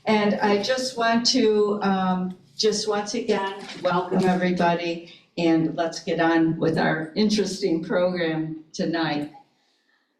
And I just want to just once again welcome everybody, and let's get on with our interesting program tonight.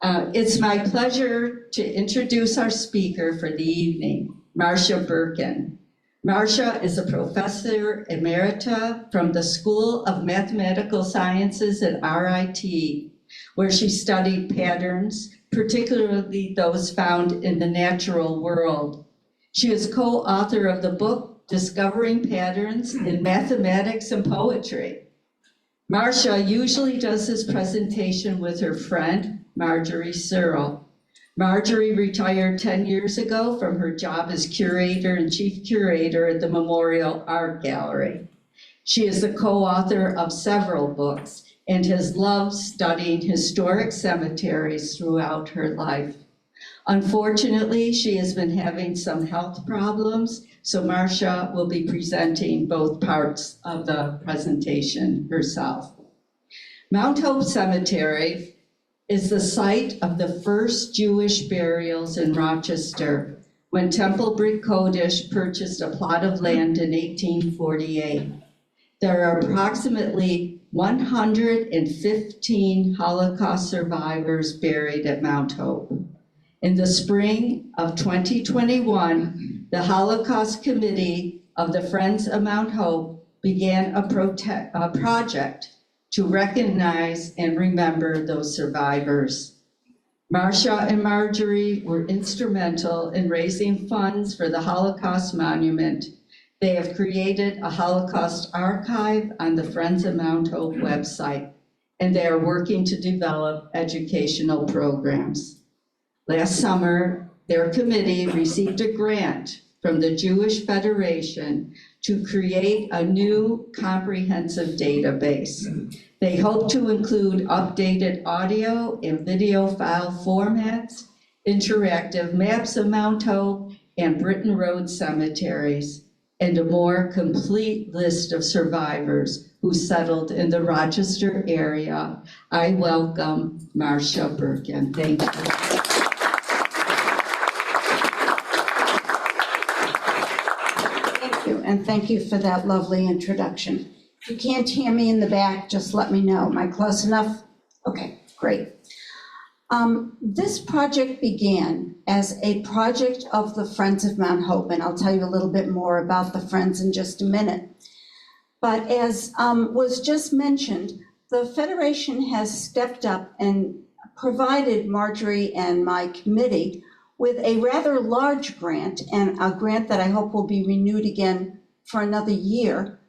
It's my pleasure to introduce our speaker for the evening, Marcia Birken. Marcia is a professor emerita from the School of Mathematical Sciences at RIT, where she studied patterns, particularly those found in the natural world. She is co-author of the book, Discovering Patterns in Mathematics and Poetry. Marcia usually does this presentation with her friend, Marjorie Searl. Marjorie retired 10 years ago from her job as curator and chief curator at the Memorial Art Gallery. She is the co-author of several books and has loved studying historic cemeteries throughout her life. Unfortunately, she has been having some health problems, so Marcia will be presenting both parts of the presentation herself. Mount Hope Cemetery is the site of the first Jewish burials in Rochester when Temple Brit Kodesh purchased a plot of land in 1848. There are approximately 115 Holocaust survivors buried at Mount Hope. In the spring of 2021, the Holocaust Committee of the Friends of Mount Hope began a project to recognize and remember those survivors. Marcia and Marjorie were instrumental in raising funds for the Holocaust Monument. They have created a Holocaust archive on the Friends of Mount Hope website, and they are working to develop educational programs. Last summer, their committee received a grant from the Jewish Federation to create a new comprehensive database. They hope to include updated audio and video file formats, interactive maps of Mount Hope and Britton Road cemeteries, and a more complete list of survivors who settled in the Rochester area. I welcome Marcia Birken. Thank you. And thank you for that lovely introduction. If you can't hear me in the back, just let me know. Am I close enough? Okay, great. This project began as a project of the Friends of Mount Hope, and I'll tell you a little bit more about the Friends in just a minute. But as was just mentioned, the Federation has stepped up and provided Marjorie and my committee with a rather large grant, and a grant that I hope will be renewed again for another year,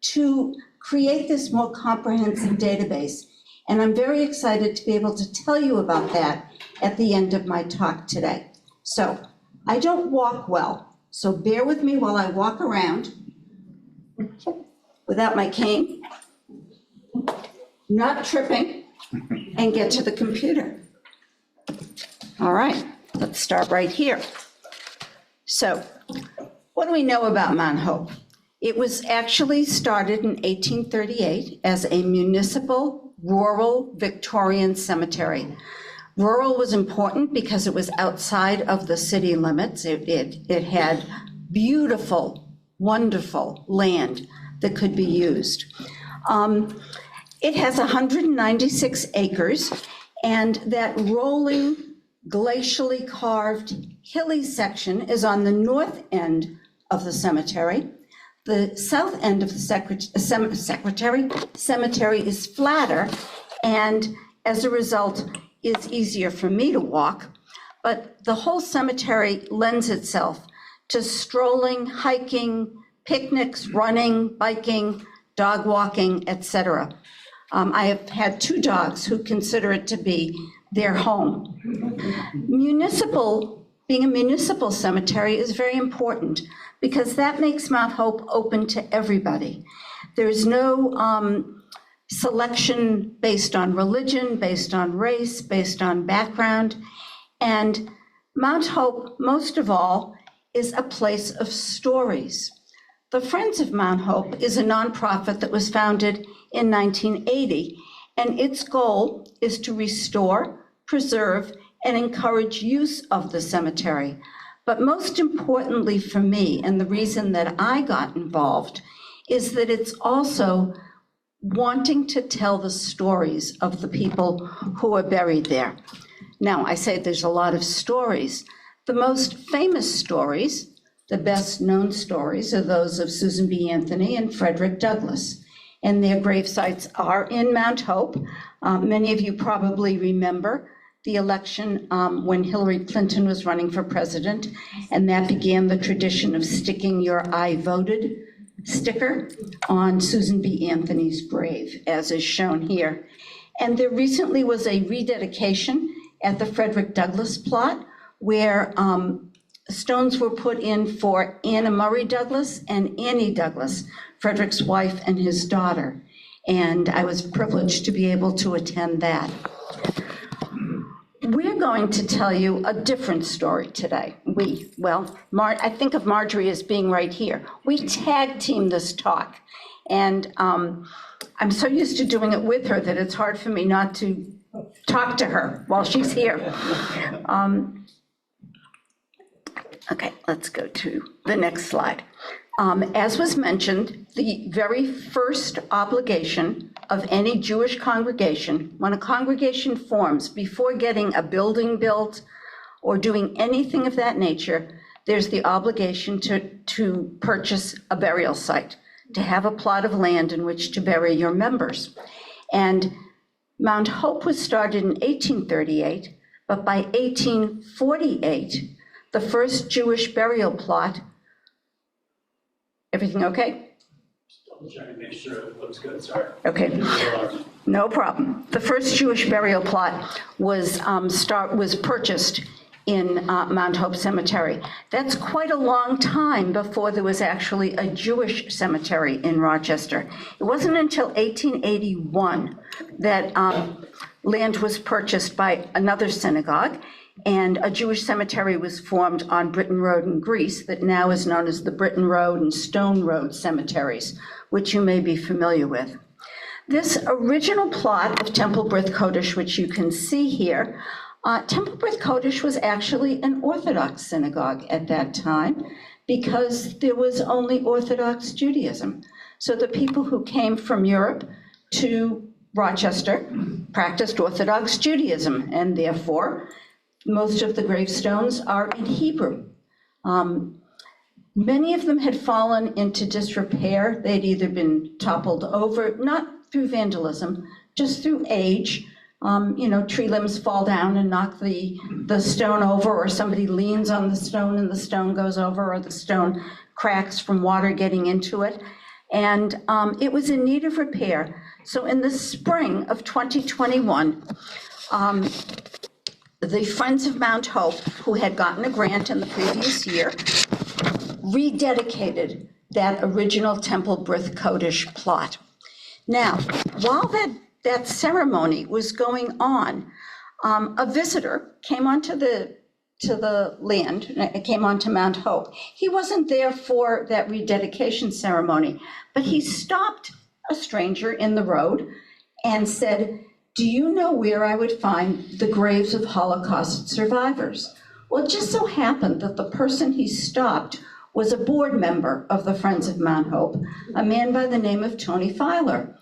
to create this more comprehensive database. And I'm very excited to be able to tell you about that at the end of my talk today. So I don't walk well, so bear with me while I walk around without my cane, not tripping, and get to the computer. All right. Let's start right here. So, what do we know about Mount Hope? It was actually started in 1838 as a municipal rural Victorian cemetery. Rural was important because it was outside of the city limits. It had beautiful, wonderful land that could be used. It has 196 acres, and that rolling, glacially carved, hilly section is on the north end of the cemetery. The south end of the cemetery is flatter, and as a result is easier for me to walk. But the whole cemetery lends itself to strolling, hiking, picnics, running, biking, dog walking, etc. I have had 2 dogs who consider it to be their home. Being a municipal cemetery is very important because that makes Mount Hope open to everybody. There's no selection based on religion, based on race, based on background. And Mount Hope, most of all, is a place of stories. The Friends of Mount Hope is a nonprofit that was founded in 1980, and its goal is to restore, preserve, and encourage use of the cemetery But most importantly for me, and the reason that I got involved, is that it's also wanting to tell the stories of the people who are buried there. Now, I say there's a lot of stories. The most famous stories, the best known stories, are those of Susan B. Anthony and Frederick Douglass. And their grave sites are in Mount Hope. Many of you probably remember the election when Hillary Clinton was running for president, and that began the tradition of sticking your "I voted" sticker on Susan B. Anthony's grave, as is shown here. And there recently was a rededication at the Frederick Douglass plot where stones were put in for Anna Murray Douglass and Annie Douglass, Frederick's wife and his daughter. And I was privileged to be able to attend that. We're going to tell you a different story today. I think of Marjorie as being right here. We tag team this talk, and I'm so used to doing it with her that it's hard for me not to talk to her while she's here. Okay, let's go to the next slide. As was mentioned, the very first obligation of any Jewish congregation, when a congregation forms, before getting a building built or doing anything of that nature, there's the obligation to purchase a burial site, to have a plot of land in which to bury your members. And Mount Hope was started in 1838, but by 1848, the first Jewish burial plot. Everything okay? I'm trying to make sure it looks good, sorry. Okay, no problem. The first Jewish burial plot was purchased in Mount Hope Cemetery. That's quite a long time before there was actually a Jewish cemetery in Rochester. It wasn't until 1881 that land was purchased by another synagogue, and a Jewish cemetery was formed on Britton Road in Greece that now is known as the Britton Road and Stone Road Cemeteries, which you may be familiar with. This original plot of Temple Brit Kodesh, which you can see here, Temple Brit Kodesh was actually an Orthodox synagogue at that time because there was only Orthodox Judaism. So the people who came from Europe to Rochester practiced Orthodox Judaism, and therefore most of the gravestones are in Hebrew. Many of them had fallen into disrepair. They'd either been toppled over, not through vandalism, just through age. Tree limbs fall down and knock the stone over, or somebody leans on the stone and the stone goes over, or the stone cracks from water getting into it. And it was in need of repair. So in the spring of 2021, the Friends of Mount Hope, who had gotten a grant in the previous year, rededicated that original Temple Brit Kodesh plot. Now, while that ceremony was going on, a visitor came onto the land, came onto Mount Hope. He wasn't there for that rededication ceremony, but he stopped a stranger in the road and said, "Do you know where I would find the graves of Holocaust survivors?" Well, it just so happened that the person he stopped was a board member of the Friends of Mount Hope, a man by the name of Tony Filer.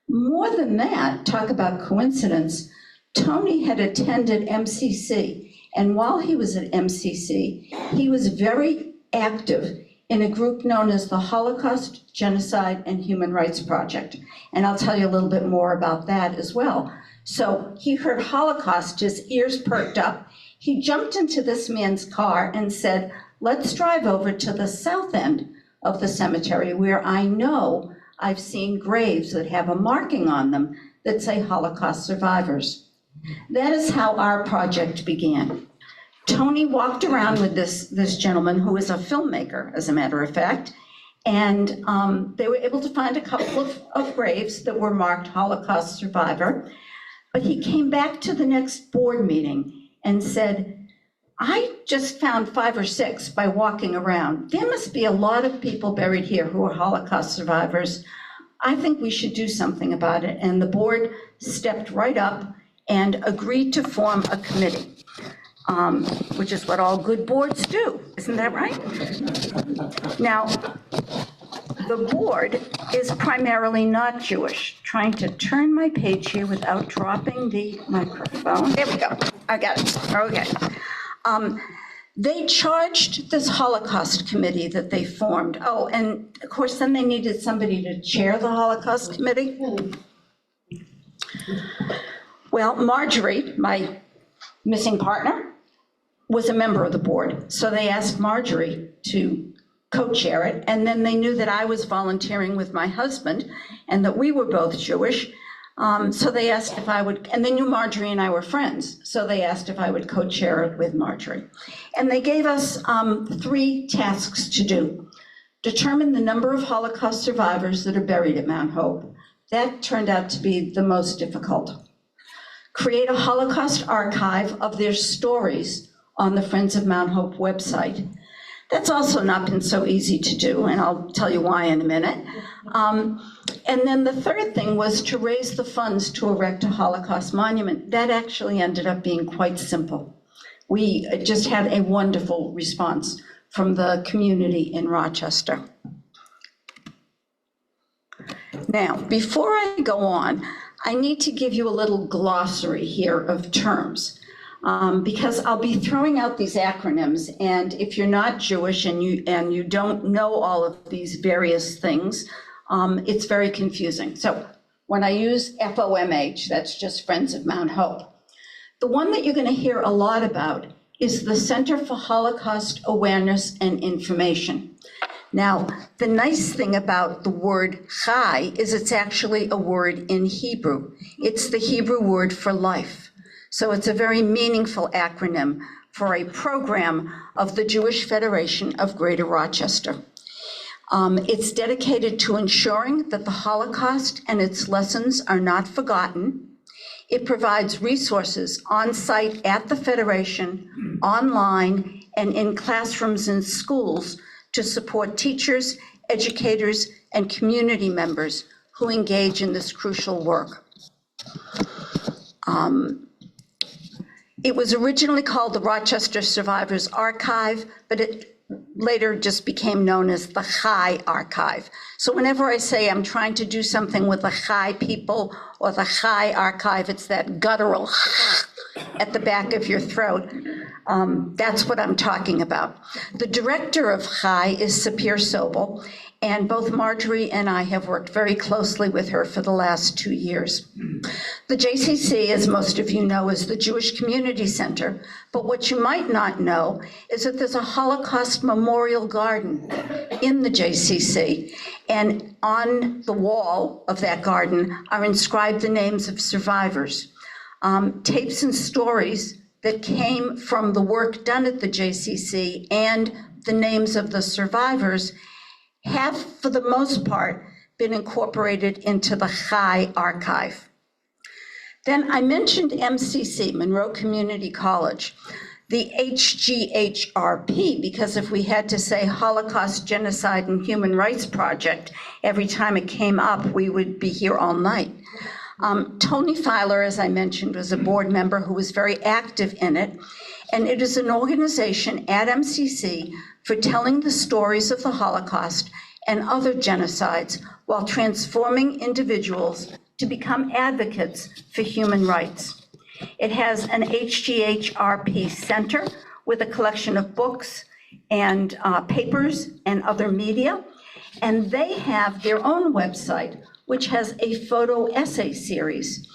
More than that, talk about coincidence, Tony had attended MCC, and while he was at MCC, he was very active in a group known as the Holocaust, Genocide, and Human Rights Project. And I'll tell you a little bit more about that as well. So he heard Holocaust, his ears perked up. He jumped into this man's car and said, "Let's drive over to the south end of the cemetery where I know I've seen graves that have a marking on them that say Holocaust survivors." That is how our project began. Tony walked around with this gentleman who is a filmmaker, as a matter of fact, and they were able to find a couple of graves that were marked Holocaust survivor. But he came back to the next board meeting and said, "I just found 5 or 6 by walking around. There must be a lot of people buried here who are Holocaust survivors. I think we should do something about it." And the board stepped right up and agreed to form a committee. which is what all good boards do. Isn't that right? Now, the board is primarily not Jewish. Trying to turn my page here without dropping the microphone. There we go. I got it. Okay. They charged this Holocaust committee that they formed. Oh, and of course, then they needed somebody to chair the Holocaust committee. Well, Marjorie, my missing partner, was a member of the board. So they asked Marjorie to co-chair it. And then they knew that I was volunteering with my husband and that we were both Jewish. So they asked if I would, and they knew Marjorie and I were friends. So they asked if I would co-chair it with Marjorie. And they gave us 3 tasks to do. Determine the number of Holocaust survivors that are buried at Mount Hope. That turned out to be the most difficult. Create a Holocaust archive of their stories on the Friends of Mount Hope website. That's also not been so easy to do, and I'll tell you why in a minute. And then the third thing was to raise the funds to erect a Holocaust monument. That actually ended up being quite simple. We just had a wonderful response from the community in Rochester. Now, before I go on, I need to give you a little glossary here of terms. Because I'll be throwing out these acronyms, and if you're not Jewish and you don't know all of these various things, it's very confusing. So when I use FOMH, that's just Friends of Mount Hope. The one that you're going to hear a lot about is the Center for Holocaust Awareness and Information. Now, the nice thing about the word chai is it's actually a word in Hebrew. It's the Hebrew word for life. So it's a very meaningful acronym for a program of the Jewish Federation of Greater Rochester. It's dedicated to ensuring that the Holocaust and its lessons are not forgotten. It provides resources on site at the Federation, online, and in classrooms and schools to support teachers, educators, and community members who engage in this crucial work. It was originally called the Rochester Survivors Archive, but it later just became known as the Chai Archive. So whenever I say I'm trying to do something with the Chai people or the Chai Archive, it's that guttural at the back of your throat. That's what I'm talking about. The director of Chai is Sapir Sobel, and both Marjorie and I have worked very closely with her for the last 2 years. The JCC, as most of you know, is the Jewish Community Center, but what you might not know is that there's a Holocaust Memorial Garden in the JCC, and on the wall of that garden are inscribed the names of survivors. Tapes and stories that came from the work done at the JCC and the names of the survivors have, for the most part, been incorporated into the Chai archive. Then I mentioned MCC, Monroe Community College, the HGHRP, because if we had to say Holocaust, Genocide, and Human Rights Project, every time it came up, we would be here all night. Tony Filer, as I mentioned, was a board member who was very active in it, and it is an organization at MCC for telling the stories of the Holocaust and other genocides while transforming individuals to become advocates for human rights. It has an HGHRP center with a collection of books and papers and other media, and they have their own website, which has a photo essay series,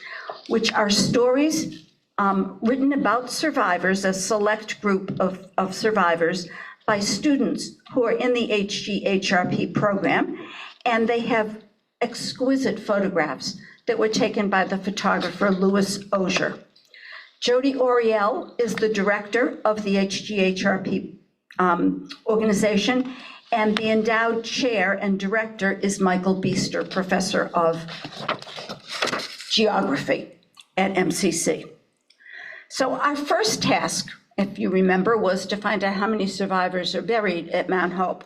which are stories written about survivors, a select group of survivors, by students who are in the HGHRP program, and they have exquisite photographs that were taken by the photographer Louis Auger. Jody Oriel is the director of the HGHRP organization, and the endowed chair and director is Michael Beester, professor of geography at MCC. So our first task, if you remember, was to find out how many survivors are buried at Mount Hope.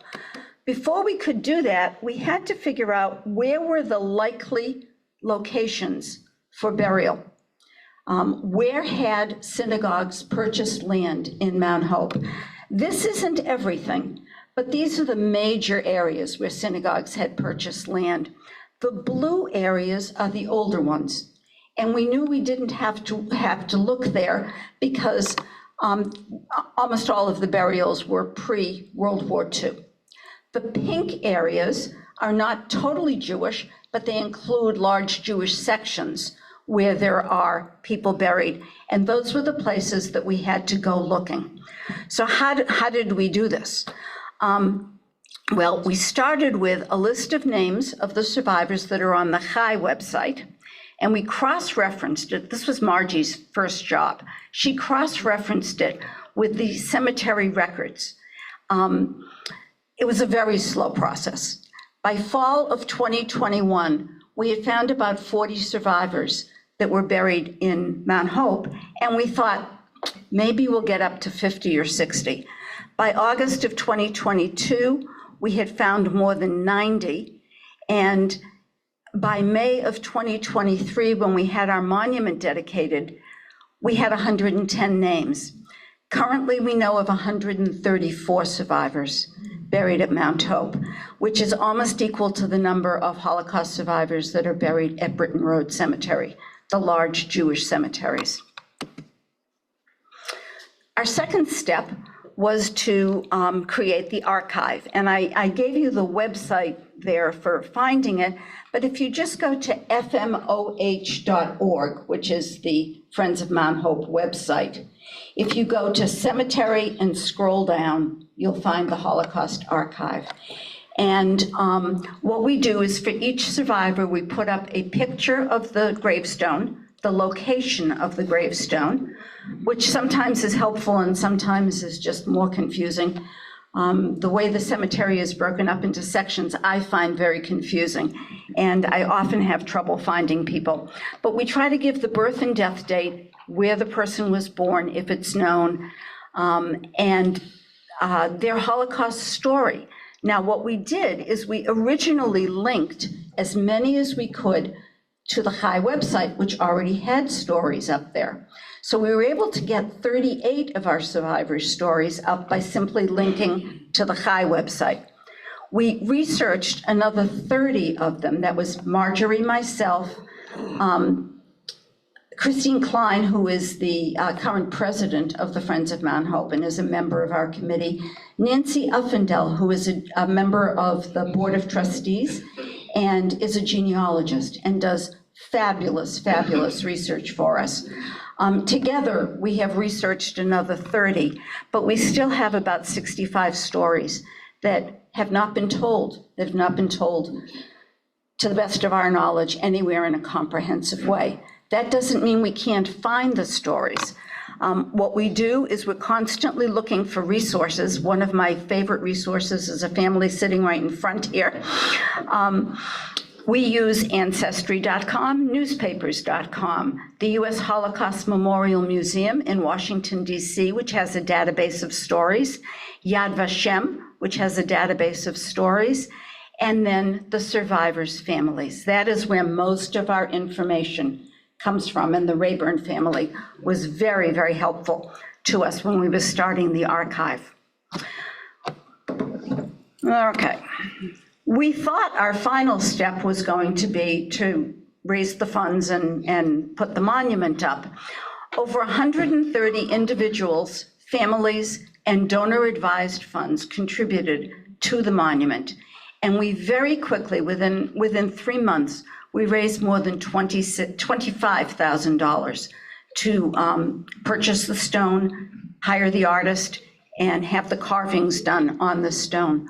Before we could do that, we had to figure out where were the likely locations for burial. Where had synagogues purchased land in Mount Hope? This isn't everything, but these are the major areas where synagogues had purchased land. The blue areas are the older ones. And we knew we didn't have to look there because almost all of the burials were pre-World War II. The pink areas are not totally Jewish, but they include large Jewish sections where there are people buried. And those were the places that we had to go looking. So how did we do this? Well, we started with a list of names of the survivors that are on the Chai website, and we cross-referenced it. This was Margie's first job. She cross-referenced it with the cemetery records. It was a very slow process. By fall of 2021, we had found about 40 survivors that were buried in Mount Hope, and we thought maybe we'll get up to 50 or 60. By August of 2022, we had found more than 90, and by May of 2023, when we had our monument dedicated, we had 110 names. Currently, we know of 134 survivors buried at Mount Hope, which is almost equal to the number of Holocaust survivors that are buried at Britton Road Cemetery, the large Jewish cemeteries. Our second step was to create the archive. And I gave you the website there for finding it, but if you just go to fmoh.org, which is the Friends of Mount Hope website, if you go to cemetery and scroll down, you'll find the Holocaust archive. And what we do is for each survivor, we put up a picture of the gravestone, the location of the gravestone, which sometimes is helpful and sometimes is just more confusing. The way the cemetery is broken up into sections, I find very confusing, and I often have trouble finding people. But we try to give the birth and death date, where the person was born, if it's known, and their Holocaust story. Now, what we did is we originally linked as many as we could to the Chai website, which already had stories up there. So we were able to get 38 of our survivors' stories up by simply linking to the Chai website. We researched another 30 of them. That was Marjorie, myself, Christine Klein, who is the current president of the Friends of Mount Hope and is a member of our committee, Nancy Uffendell, who is a member of the Board of Trustees and is a genealogist and does fabulous, fabulous research for us. Together, we have researched another 30, but we still have about 65 stories that have not been told, to the best of our knowledge, anywhere in a comprehensive way. That doesn't mean we can't find the stories. What we do is we're constantly looking for resources. One of my favorite resources is a family sitting right in front here. We use Ancestry.com, newspapers.com, the U.S. Holocaust Memorial Museum in Washington, D.C., which has a database of stories, Yad Vashem, which has a database of stories, and then the survivors' families. That is where most of our information comes from, and the Rayburn family was very, very helpful to us when we were starting the archive. Okay. We thought our final step was going to be to raise the funds and put the monument up. Over 130 individuals, families, and donor-advised funds contributed to the monument. And we very quickly, within 3 months, we raised more than $25,000 to purchase the stone, hire the artist, and have the carvings done on the stone.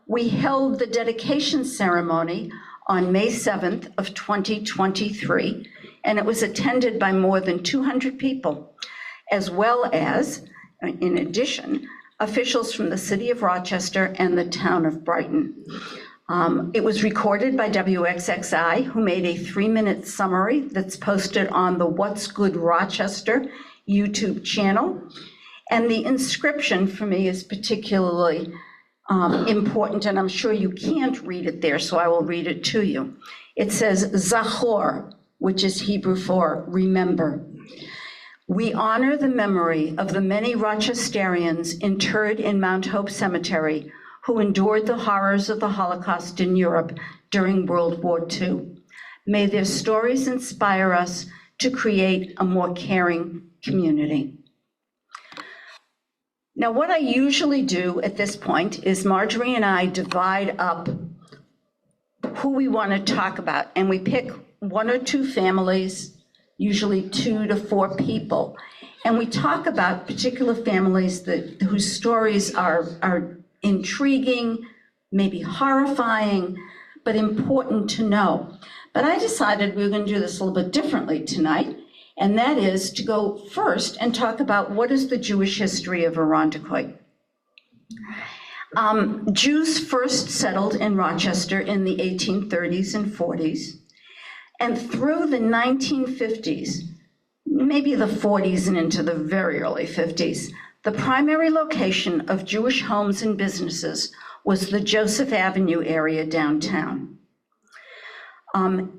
We held the dedication ceremony on May 7th of 2023, and it was attended by more than 200 people, as well as, in addition, officials from the city of Rochester and the town of Britton. It was recorded by WXXI, who made a 3-minute summary that's posted on the What's Good Rochester YouTube channel. And the inscription for me is particularly important, and I'm sure you can't read it there, so I will read it to you. It says, Zachor, which is Hebrew for remember. We honor the memory of the many Rochesterians interred in Mount Hope Cemetery who endured the horrors of the Holocaust in Europe during World War II. May their stories inspire us to create a more caring community. Now, what I usually do at this point is Marjorie and I divide up who we want to talk about, and we pick 1 or 2 families, usually 2 to 4 people, and we talk about particular families whose stories are intriguing, maybe horrifying, but important to know. But I decided we were going to do this a little bit differently tonight, and that is to go first and talk about what is the Jewish history of Irondequoit. Jews first settled in Rochester in the 1830s and 40s, and through the 1950s, maybe the 40s and into the very early 50s, the primary location of Jewish homes and businesses was the Joseph Avenue area downtown.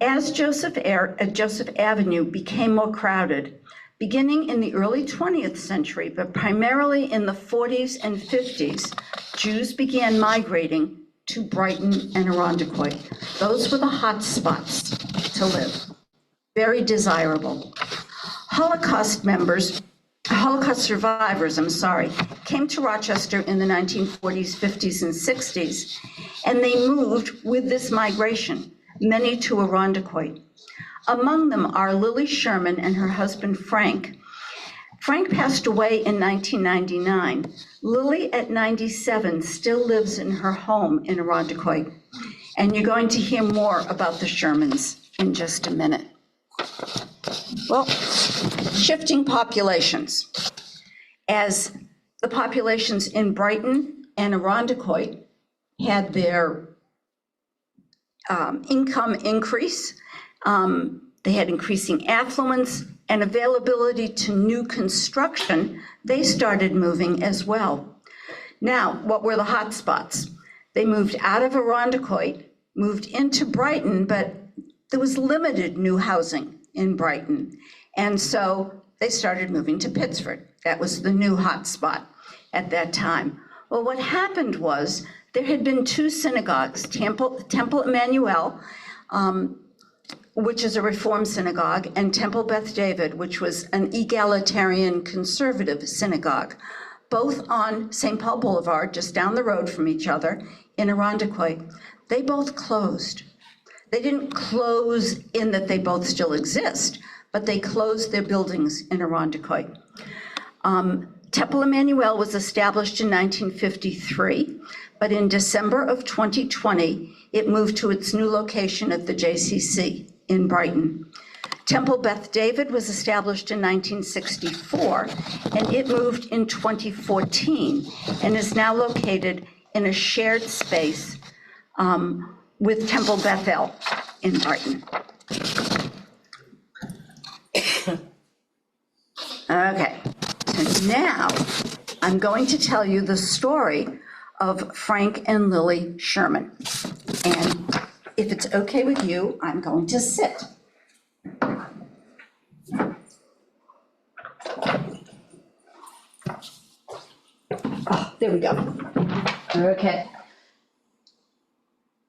As Joseph Avenue became more crowded, beginning in the early 20th century, but primarily in the 40s and 50s, Jews began migrating to Britton and Irondequoit. Those were the hot spots to live, very desirable. Holocaust survivors, came to Rochester in the 1940s, 50s, and 60s, and they moved with this migration, many to Irondequoit. Among them are Lily Sherman and her husband, Frank. Frank passed away in 1999. Lily, at 97, still lives in her home in Irondequoit. And you're going to hear more about the Shermans in just a minute. Well, shifting populations. As the populations in Britton and Irondequoit had their income increase, they had increasing affluence and availability to new construction, they started moving as well. Now, what were the hot spots? They moved out of Irondequoit, moved into Britton, but there was limited new housing in Britton. And so they started moving to Pittsford. That was the new hot spot at that time. Well, what happened was there had been 2 synagogues, Temple Emmanuel, which is a Reform synagogue, and Temple Beth David, which was an egalitarian conservative synagogue, both on St. Paul Boulevard, just down the road from each other in Irondequoit. They both closed. They didn't close in that they both still exist, but they closed their buildings in Irondequoit. Temple Emmanuel was established in 1953, but in December of 2020, it moved to its new location at the JCC in Britton. Temple Beth David was established in 1964, and it moved in 2014 and is now located in a shared space with Temple Bethel in Britton. Okay, so now I'm going to tell you the story of Frank and Lily Sherman. And if it's okay with you, I'm going to sit. Oh, there we go. Okay.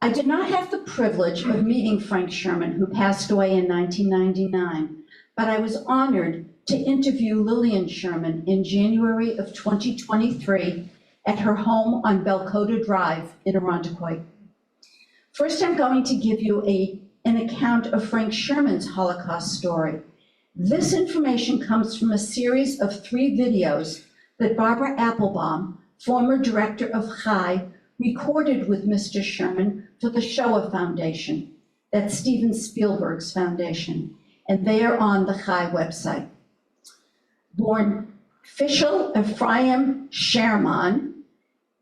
I did not have the privilege of meeting Frank Sherman, who passed away in 1999, but I was honored to interview Lillian Sherman in January of 2023 at her home on Belcoda Drive in Irondequoit. First, I'm going to give you an account of Frank Sherman's Holocaust story. This information comes from a series of 3 videos that Barbara Applebaum, former director of Chai, recorded with Mr. Sherman for the Shoah Foundation, that's Steven Spielberg's foundation, and they are on the Chai website. Born Fischel Ephraim Sherman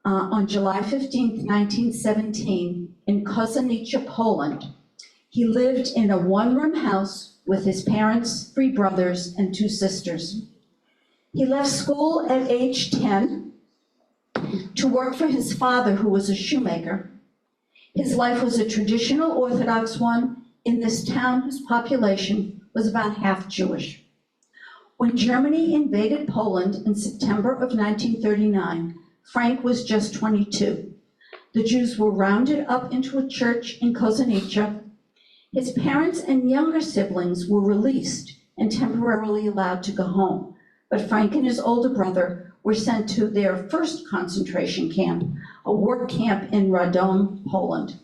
on July 15, 1917, in Kozanica, Poland. He lived in a 1-room house with his parents, 3 brothers, and 2 sisters. He left school at age 10 to work for his father, who was a shoemaker. His life was a traditional Orthodox one, in this town whose population was about half Jewish. When Germany invaded Poland in September of 1939, Frank was just 22. The Jews were rounded up into a church in Kozanica. His parents and younger siblings were released and temporarily allowed to go home, but Frank and his older brother were sent to their first concentration camp, a work camp in Radom, Poland.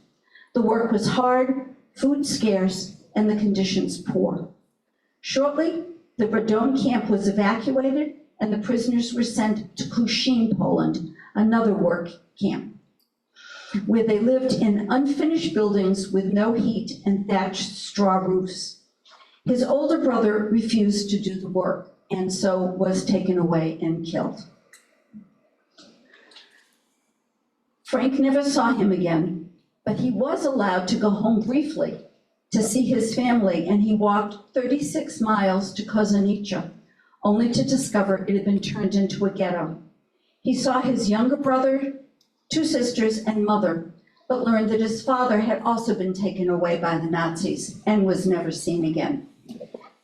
The work was hard, food scarce, and the conditions poor. Shortly, the Radom camp was evacuated and the prisoners were sent to Kushyn, Poland, another work camp, where they lived in unfinished buildings with no heat and thatched straw roofs. His older brother refused to do the work and so was taken away and killed. Frank never saw him again, but he was allowed to go home briefly to see his family, and he walked 36 miles to Kozanica, only to discover it had been turned into a ghetto. He saw his younger brother, 2 sisters, and mother, but learned that his father had also been taken away by the Nazis and was never seen again.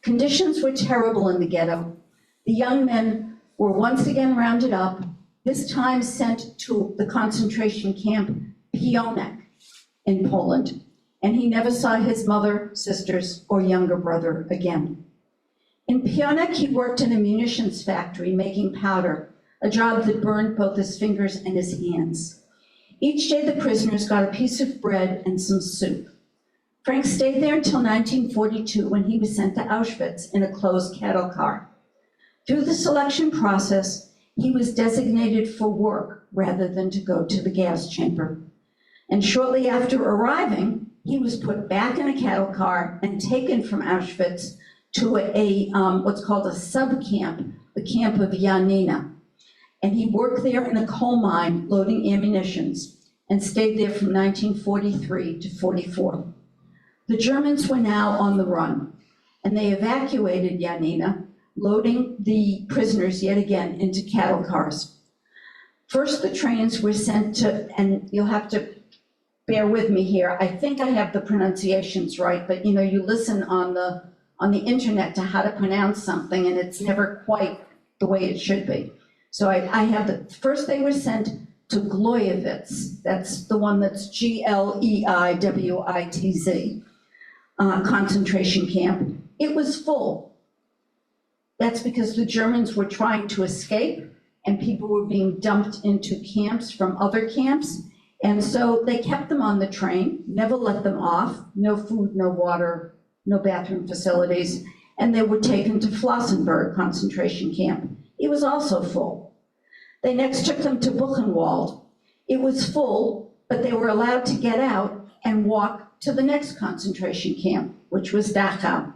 Conditions were terrible in the ghetto. The young men were once again rounded up, this time sent to the concentration camp Pionek in Poland, and he never saw his mother, sisters, or younger brother again. In Pionek, he worked in a munitions factory making powder, a job that burned both his fingers and his hands. Each day, the prisoners got a piece of bread and some soup. Frank stayed there until 1942, when he was sent to Auschwitz in a closed cattle car. Through the selection process, he was designated for work rather than to go to the gas chamber. And shortly after arriving, he was put back in a cattle car and taken from Auschwitz to what's called a sub-camp, the camp of Janina. And he worked there in a coal mine loading ammunitions and stayed there from 1943 to 44. The Germans were now on the run, and they evacuated Janina, loading the prisoners yet again into cattle cars. First, the trains were sent to, and you'll have to bear with me here, I think I have the pronunciations right, but you listen on the internet to how to pronounce something and it's never quite the way it should be. So I have first they were sent to Glojewitz, that's the one that's Gleiwitz, concentration camp. It was full. That's because the Germans were trying to escape and people were being dumped into camps from other camps. And so they kept them on the train, never let them off, no food, no water, no bathroom facilities, and they were taken to Flossenburg concentration camp. It was also full. They next took them to Buchenwald. It was full, but they were allowed to get out and walk to the next concentration camp, which was Dachau.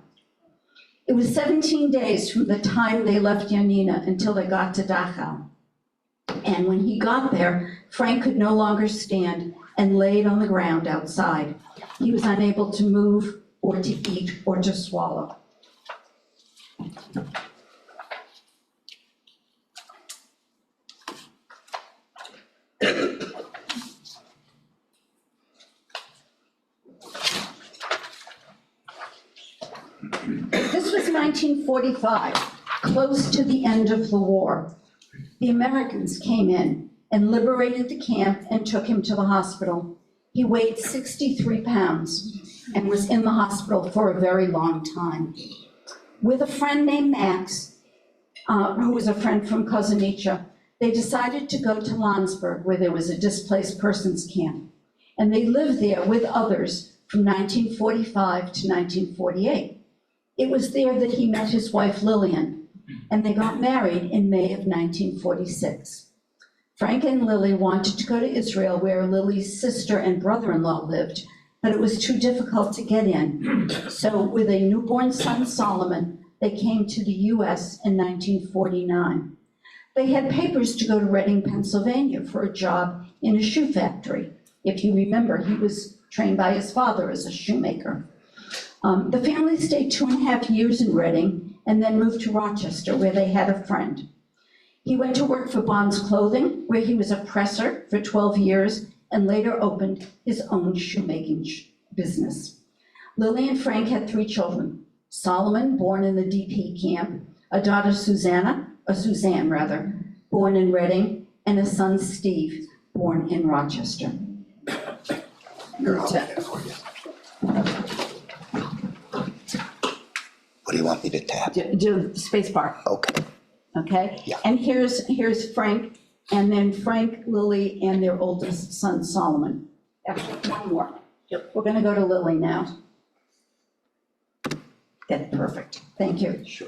It was 17 days from the time they left Janina until they got to Dachau. And when he got there, Frank could no longer stand and laid on the ground outside. He was unable to move or to eat or to swallow. This was 1945, close to the end of the war. The Americans came in and liberated the camp and took him to the hospital. He weighed 63 pounds and was in the hospital for a very long time. With a friend named Max, who was a friend from Kozanica, they decided to go to Landsberg, where there was a displaced persons camp. And they lived there with others from 1945 to 1948. It was there that he met his wife Lillian, and they got married in May of 1946. Frank and Lily wanted to go to Israel, where Lily's sister and brother-in-law lived, but it was too difficult to get in. So with a newborn son, Solomon, they came to the US in 1949. They had papers to go to Reading, Pennsylvania for a job in a shoe factory. If you remember, he was trained by his father as a shoemaker. The family stayed 2.5 years in Reading and then moved to Rochester, where they had a friend. He went to work for Bond's Clothing, where he was a presser for 12 years and later opened his own shoemaking business. Lily and Frank had 3 children. Solomon, born in the DP camp, a daughter Suzanne, born in Reading, and a son Steve, born in Rochester. Here, I'll get it for you. What do you want me to tap? Do space bar, Okay. okay? Yeah. And here's Frank, and then Frank, Lily, and their oldest son Solomon. Actually, one more. Yep. We're gonna go to Lily now. That's perfect, thank you. Sure.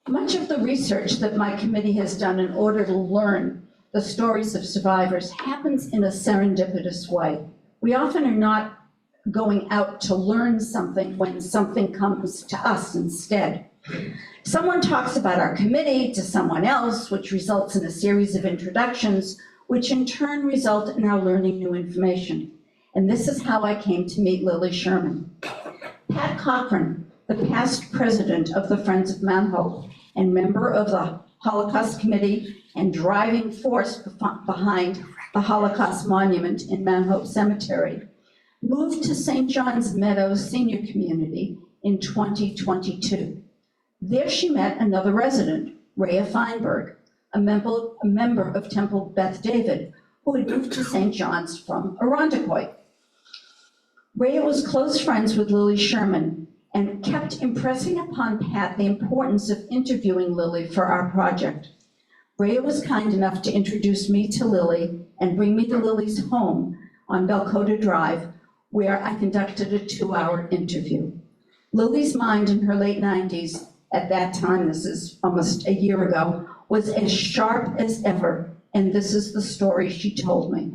Much of the research that my committee has done in order to learn the stories of survivors happens in a serendipitous way. We often are not going out to learn something when something comes to us instead. Someone talks about our committee to someone else, which results in a series of introductions, which in turn result in our learning new information. And this is how I came to meet Lily Sherman. Pat Cochran, the past president of the Friends of Mount Hope and member of the Holocaust Committee and driving force behind the Holocaust Monument in Mount Hope Cemetery, moved to St. John's Meadows Senior Community in 2022. There she met another resident, Rhea Feinberg, a member of Temple Beth David, who had moved to St. John's from Irondequoit. Rhea was close friends with Lily Sherman and kept impressing upon Pat the importance of interviewing Lily for our project. Rhea was kind enough to introduce me to Lily and bring me to Lily's home on Belcota Drive, where I conducted a 2-hour interview. Lily's mind in her late 90s, at that time, this is almost a year ago, was as sharp as ever, and this is the story she told me.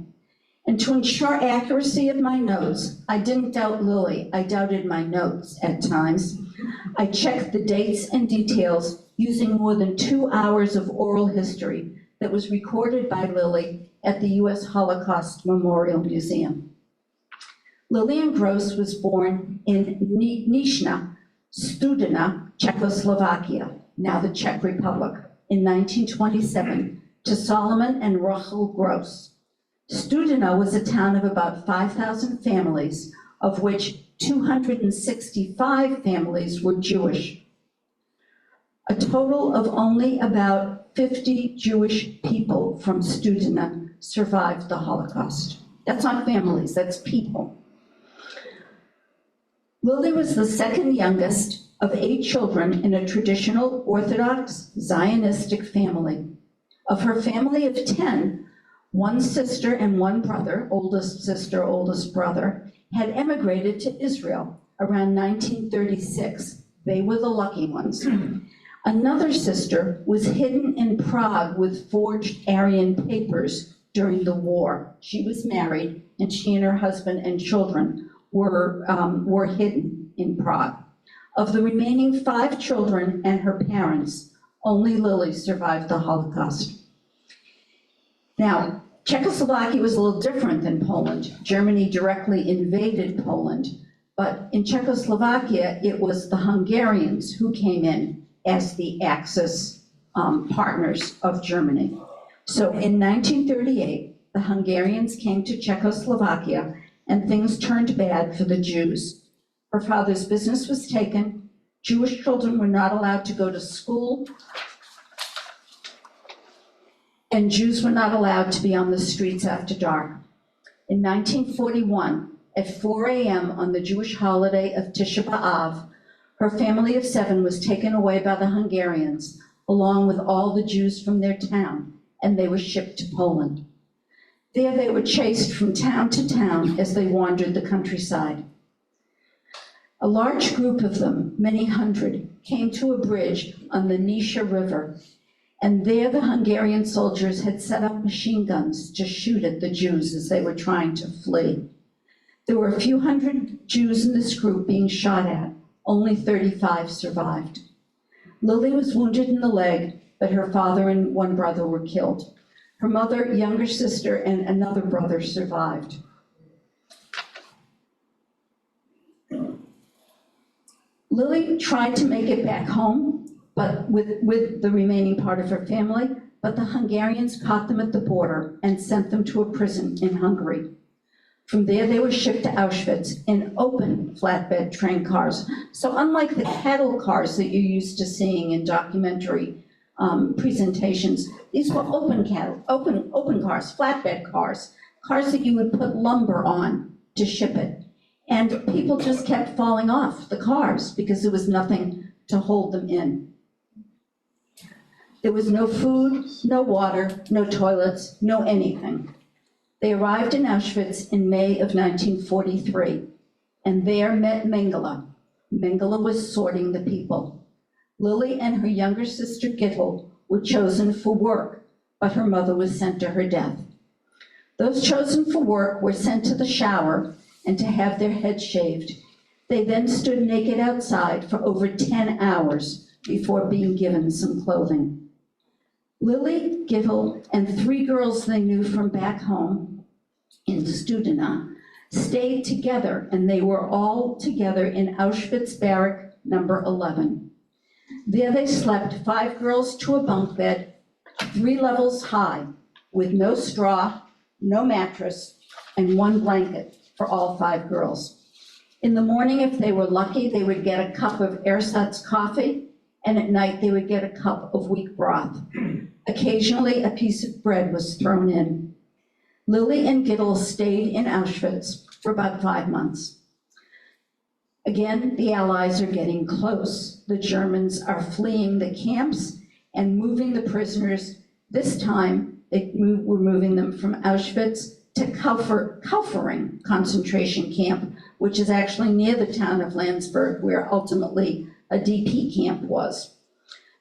And to ensure accuracy of my notes, I didn't doubt Lily, I doubted my notes at times. I checked the dates and details using more than 2 hours of oral history that was recorded by Lily at the U.S. Holocaust Memorial Museum. Lillian Gross was born in Nišna Studena, Czechoslovakia, now the Czech Republic, in 1927, to Solomon and Rachel Gross. Studena was a town of about 5,000 families, of which 265 families were Jewish. A total of only about 50 Jewish people from Studena survived the Holocaust. That's not families, that's people. Lily was the second youngest of 8 children in a traditional Orthodox Zionistic family. Of her family of 10, 1 sister and 1 brother, oldest sister, oldest brother, had emigrated to Israel around 1936. They were the lucky ones. Another sister was hidden in Prague with forged Aryan papers during the war. She was married, and she and her husband and children were hidden in Prague. Of the remaining 5 children and her parents, only Lily survived the Holocaust. Now, Czechoslovakia was a little different than Poland. Germany directly invaded Poland, but in Czechoslovakia, it was the Hungarians who came in as the Axis partners of Germany. So in 1938, the Hungarians came to Czechoslovakia and things turned bad for the Jews. Her father's business was taken, Jewish children were not allowed to go to school, and Jews were not allowed to be on the streets after dark. In 1941, at 4 a.m. on the Jewish holiday of Tisha B'Av, her family of 7 was taken away by the Hungarians, along with all the Jews from their town, and they were shipped to Poland. There they were chased from town to town as they wandered the countryside. A large group of them, many hundred, came to a bridge on the Nisha River, and there the Hungarian soldiers had set up machine guns to shoot at the Jews as they were trying to flee. There were a few hundred Jews in this group being shot at. Only 35 survived. Lily was wounded in the leg, but her father and 1 brother were killed. Her mother, younger sister, and another brother survived. Lily tried to make it back home, but with the remaining part of her family, but the Hungarians caught them at the border and sent them to a prison in Hungary. From there, they were shipped to Auschwitz in open flatbed train cars. So unlike the cattle cars that you're used to seeing in documentary presentations, these were open cars, flatbed cars, cars that you would put lumber on to ship it. And people just kept falling off the cars because there was nothing to hold them in. There was no food, no water, no toilets, no anything. They arrived in Auschwitz in May of 1943, and there met Mengele. Mengele was sorting the people. Lily and her younger sister Gittel were chosen for work, but her mother was sent to her death. Those chosen for work were sent to the shower and to have their heads shaved. They then stood naked outside for over 10 hours before being given some clothing. Lily, Gittel, and 3 girls they knew from back home in Studena stayed together, and they were all together in Auschwitz Barrack number 11. There they slept, 5 girls to a bunk bed, 3 levels high, with no straw, no mattress, and 1 blanket for all 5 girls. In the morning, if they were lucky, they would get a cup of ersatz coffee, and at night they would get a cup of weak broth. Occasionally, a piece of bread was thrown in. Lily and Gittel stayed in Auschwitz for about 5 months. Again, the Allies are getting close. The Germans are fleeing the camps and moving the prisoners. This time, were moving them from Auschwitz to Kaufering concentration camp, which is actually near the town of Landsberg, where ultimately a DP camp was.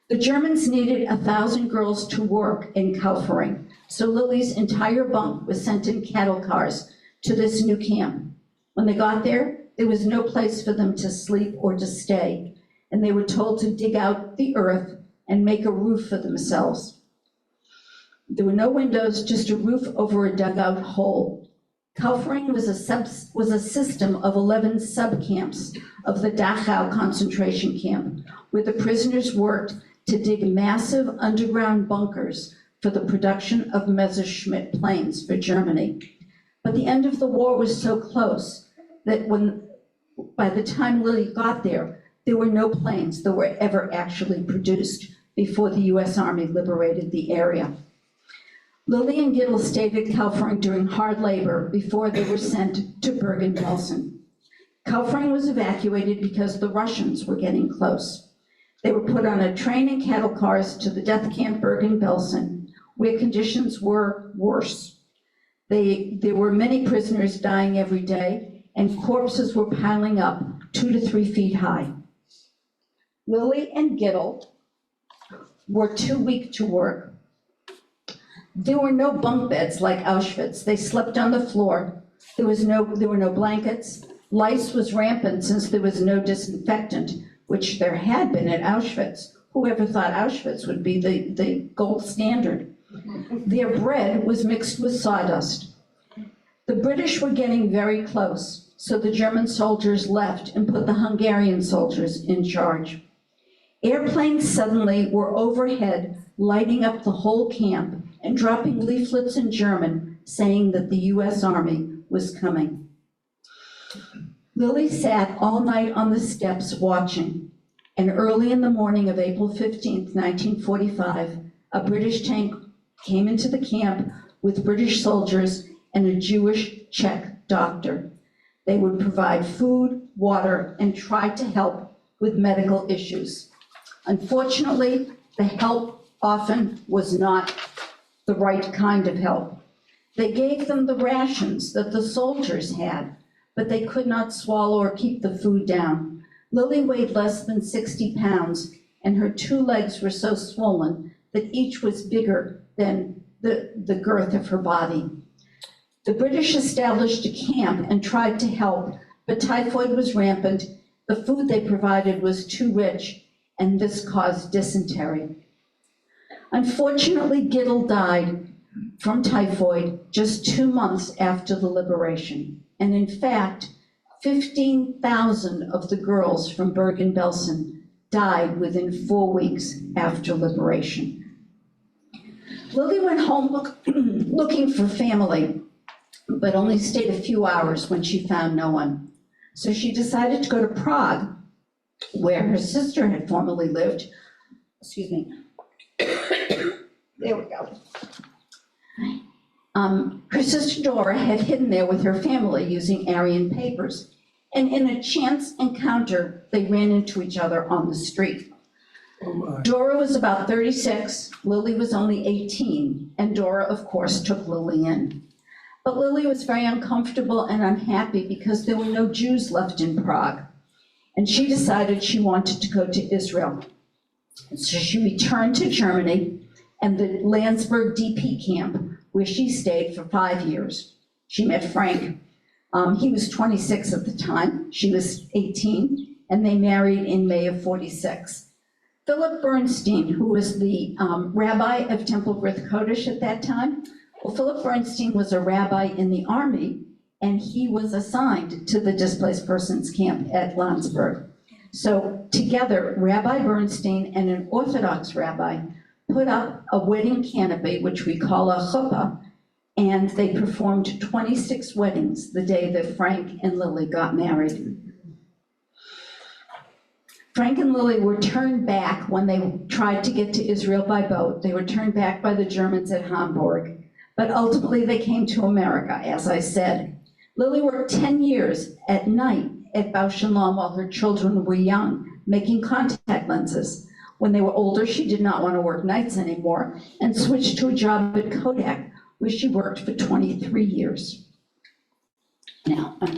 The Germans needed 1,000 girls to work in Kaufering, so Lily's entire bunk was sent in cattle cars to this new camp. When they got there, there was no place for them to sleep or to stay, and they were told to dig out the earth and make a roof for themselves. There were no windows, just a roof over a dugout hole. Kaufering was a system of 11 sub-camps of the Dachau concentration camp, where the prisoners worked to dig massive underground bunkers for the production of Messerschmitt planes for Germany. But the end of the war was so close that by the time Lily got there were no planes that were ever actually produced before the US Army liberated the area. Lily and Gittel stayed at Kaufering during hard labor before they were sent to Bergen-Belsen. Kaufering was evacuated because the Russians were getting close. They were put on a train and cattle cars to the death camp Bergen-Belsen, where conditions were worse. There were many prisoners dying every day, and corpses were piling up 2 to 3 feet high. Lily and Gittel were too weak to work. There were no bunk beds like Auschwitz. They slept on the floor. There were no blankets. Lice was rampant since there was no disinfectant, which there had been at Auschwitz. Whoever thought Auschwitz would be the gold standard? Their bread was mixed with sawdust. The British were getting very close, so the German soldiers left and put the Hungarian soldiers in charge. Airplanes suddenly were overhead, lighting up the whole camp and dropping leaflets in German saying that the US Army was coming. Lily sat all night on the steps watching, and early in the morning of April 15th, 1945, a British tank came into the camp with British soldiers and a Jewish Czech doctor. They would provide food, water, and try to help with medical issues. Unfortunately, the help often was not the right kind of help. They gave them the rations that the soldiers had, but they could not swallow or keep the food down. Lily weighed less than 60 pounds, and her 2 legs were so swollen that each was bigger than the girth of her body. The British established a camp and tried to help, but typhoid was rampant, the food they provided was too rich, and this caused dysentery. Unfortunately, Gittel died from typhoid just 2 months after the liberation. And in fact, 15,000 of the girls from Bergen-Belsen died within 4 weeks after liberation. Lily went home looking for family. but only stayed a few hours when she found no one. So she decided to go to Prague, where her sister had formerly lived. Excuse me. There we go. Her sister Dora had hidden there with her family using Aryan papers. And in a chance encounter, they ran into each other on the street. Dora was about 36, Lily was only 18, and Dora, of course, took Lily in. But Lily was very uncomfortable and unhappy because there were no Jews left in Prague. And she decided she wanted to go to Israel. So she returned to Germany and the Landsberg DP camp, where she stayed for 5 years. She met Frank. He was 26 at the time, she was 18, and they married in May of 46. Philip Bernstein, who was the rabbi of Temple B'rith Kodesh at that time, well, Philip Bernstein was a rabbi in the army, and he was assigned to the displaced persons camp at Landsberg. So together, Rabbi Bernstein and an Orthodox rabbi put up a wedding canopy, which we call a chuppah, and they performed 26 weddings the day that Frank and Lily got married. Frank and Lily were turned back when they tried to get to Israel by boat. They were turned back by the Germans at Hamburg, but ultimately they came to America, as I said. Lily worked 10 years at night at Bausch & Lomb while her children were young, making contact lenses. When they were older, she did not want to work nights anymore and switched to a job at Kodak, where she worked for 23 years. Now, I'm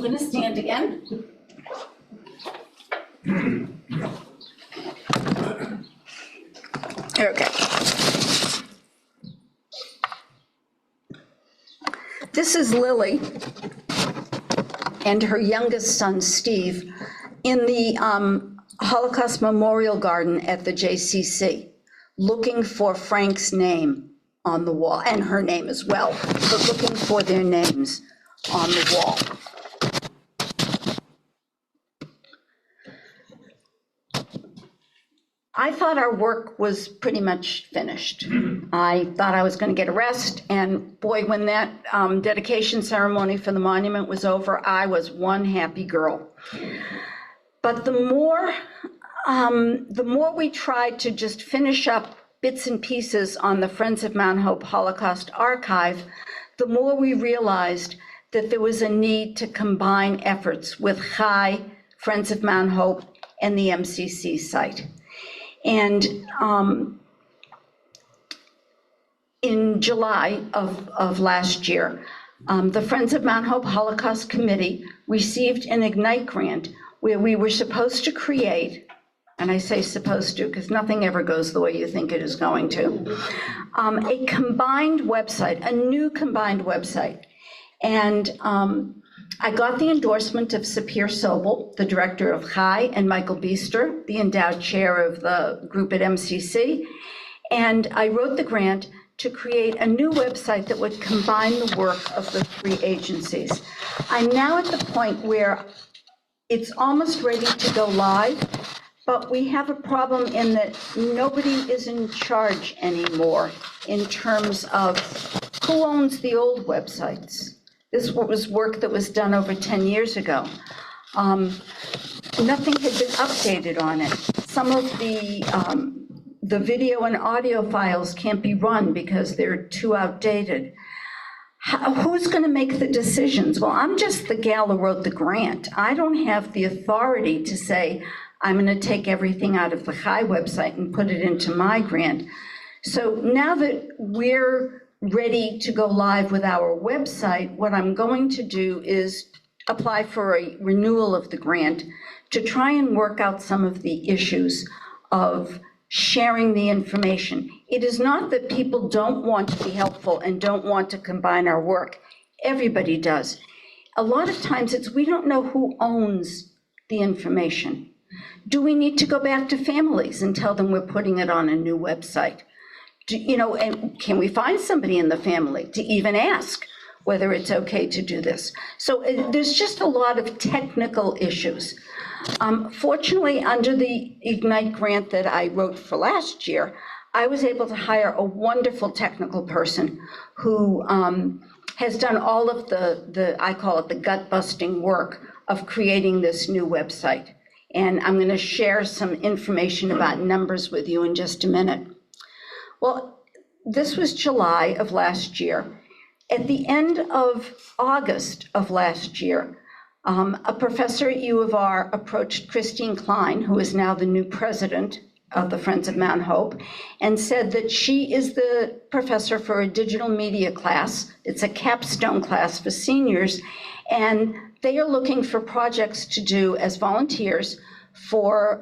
gonna stand again. Okay. This is Lily and her youngest son, Steve, in the Holocaust Memorial Garden at the JCC, looking for Frank's name on the wall, and her name as well, but looking for their names on the wall. I thought our work was pretty much finished. I thought I was going to get a rest, and boy, when that dedication ceremony for the monument was over, I was one happy girl. But the more we tried to just finish up bits and pieces on the Friends of Mount Hope Holocaust Archive, the more we realized that there was a need to combine efforts with Chai, Friends of Mount Hope, and the MCC site. And in July of last year, the Friends of Mount Hope Holocaust Committee received an Ignite grant where we were supposed to create, and I say supposed to because nothing ever goes the way you think it is going to, a combined website, a new combined website. And I got the endorsement of Sapir Sobel, the director of Chai, and Michael Biester, the endowed chair of the group at MCC. And I wrote the grant to create a new website that would combine the work of the three agencies. I'm now at the point where it's almost ready to go live, but we have a problem in that nobody is in charge anymore in terms of who owns the old websites. This was work that was done over 10 years ago. Nothing had been updated on it. Some of the video and audio files can't be run because they're too outdated. Who's going to make the decisions? Well, I'm just the gal who wrote the grant. I don't have the authority to say, I'm going to take everything out of the Chai website and put it into my grant. So now that we're ready to go live with our website, what I'm going to do is apply for a renewal of the grant to try and work out some of the issues of sharing the information. It is not that people don't want to be helpful and don't want to combine our work. Everybody does. A lot of times it's we don't know who owns the information. Do we need to go back to families and tell them we're putting it on a new website? And can we find somebody in the family to even ask whether it's okay to do this? So there's just a lot of technical issues. Fortunately, under the Ignite grant that I wrote for last year, I was able to hire a wonderful technical person who has done all of the I call it the gut-busting work of creating this new website. And I'm going to share some information about numbers with you in just a minute. Well, this was July of last year. At the end of August of last year, a professor at U of R approached Christine Klein, who is now the new president of the Friends of Mount Hope, and said that she is the professor for a digital media class. It's a capstone class for seniors, and they are looking for projects to do as volunteers for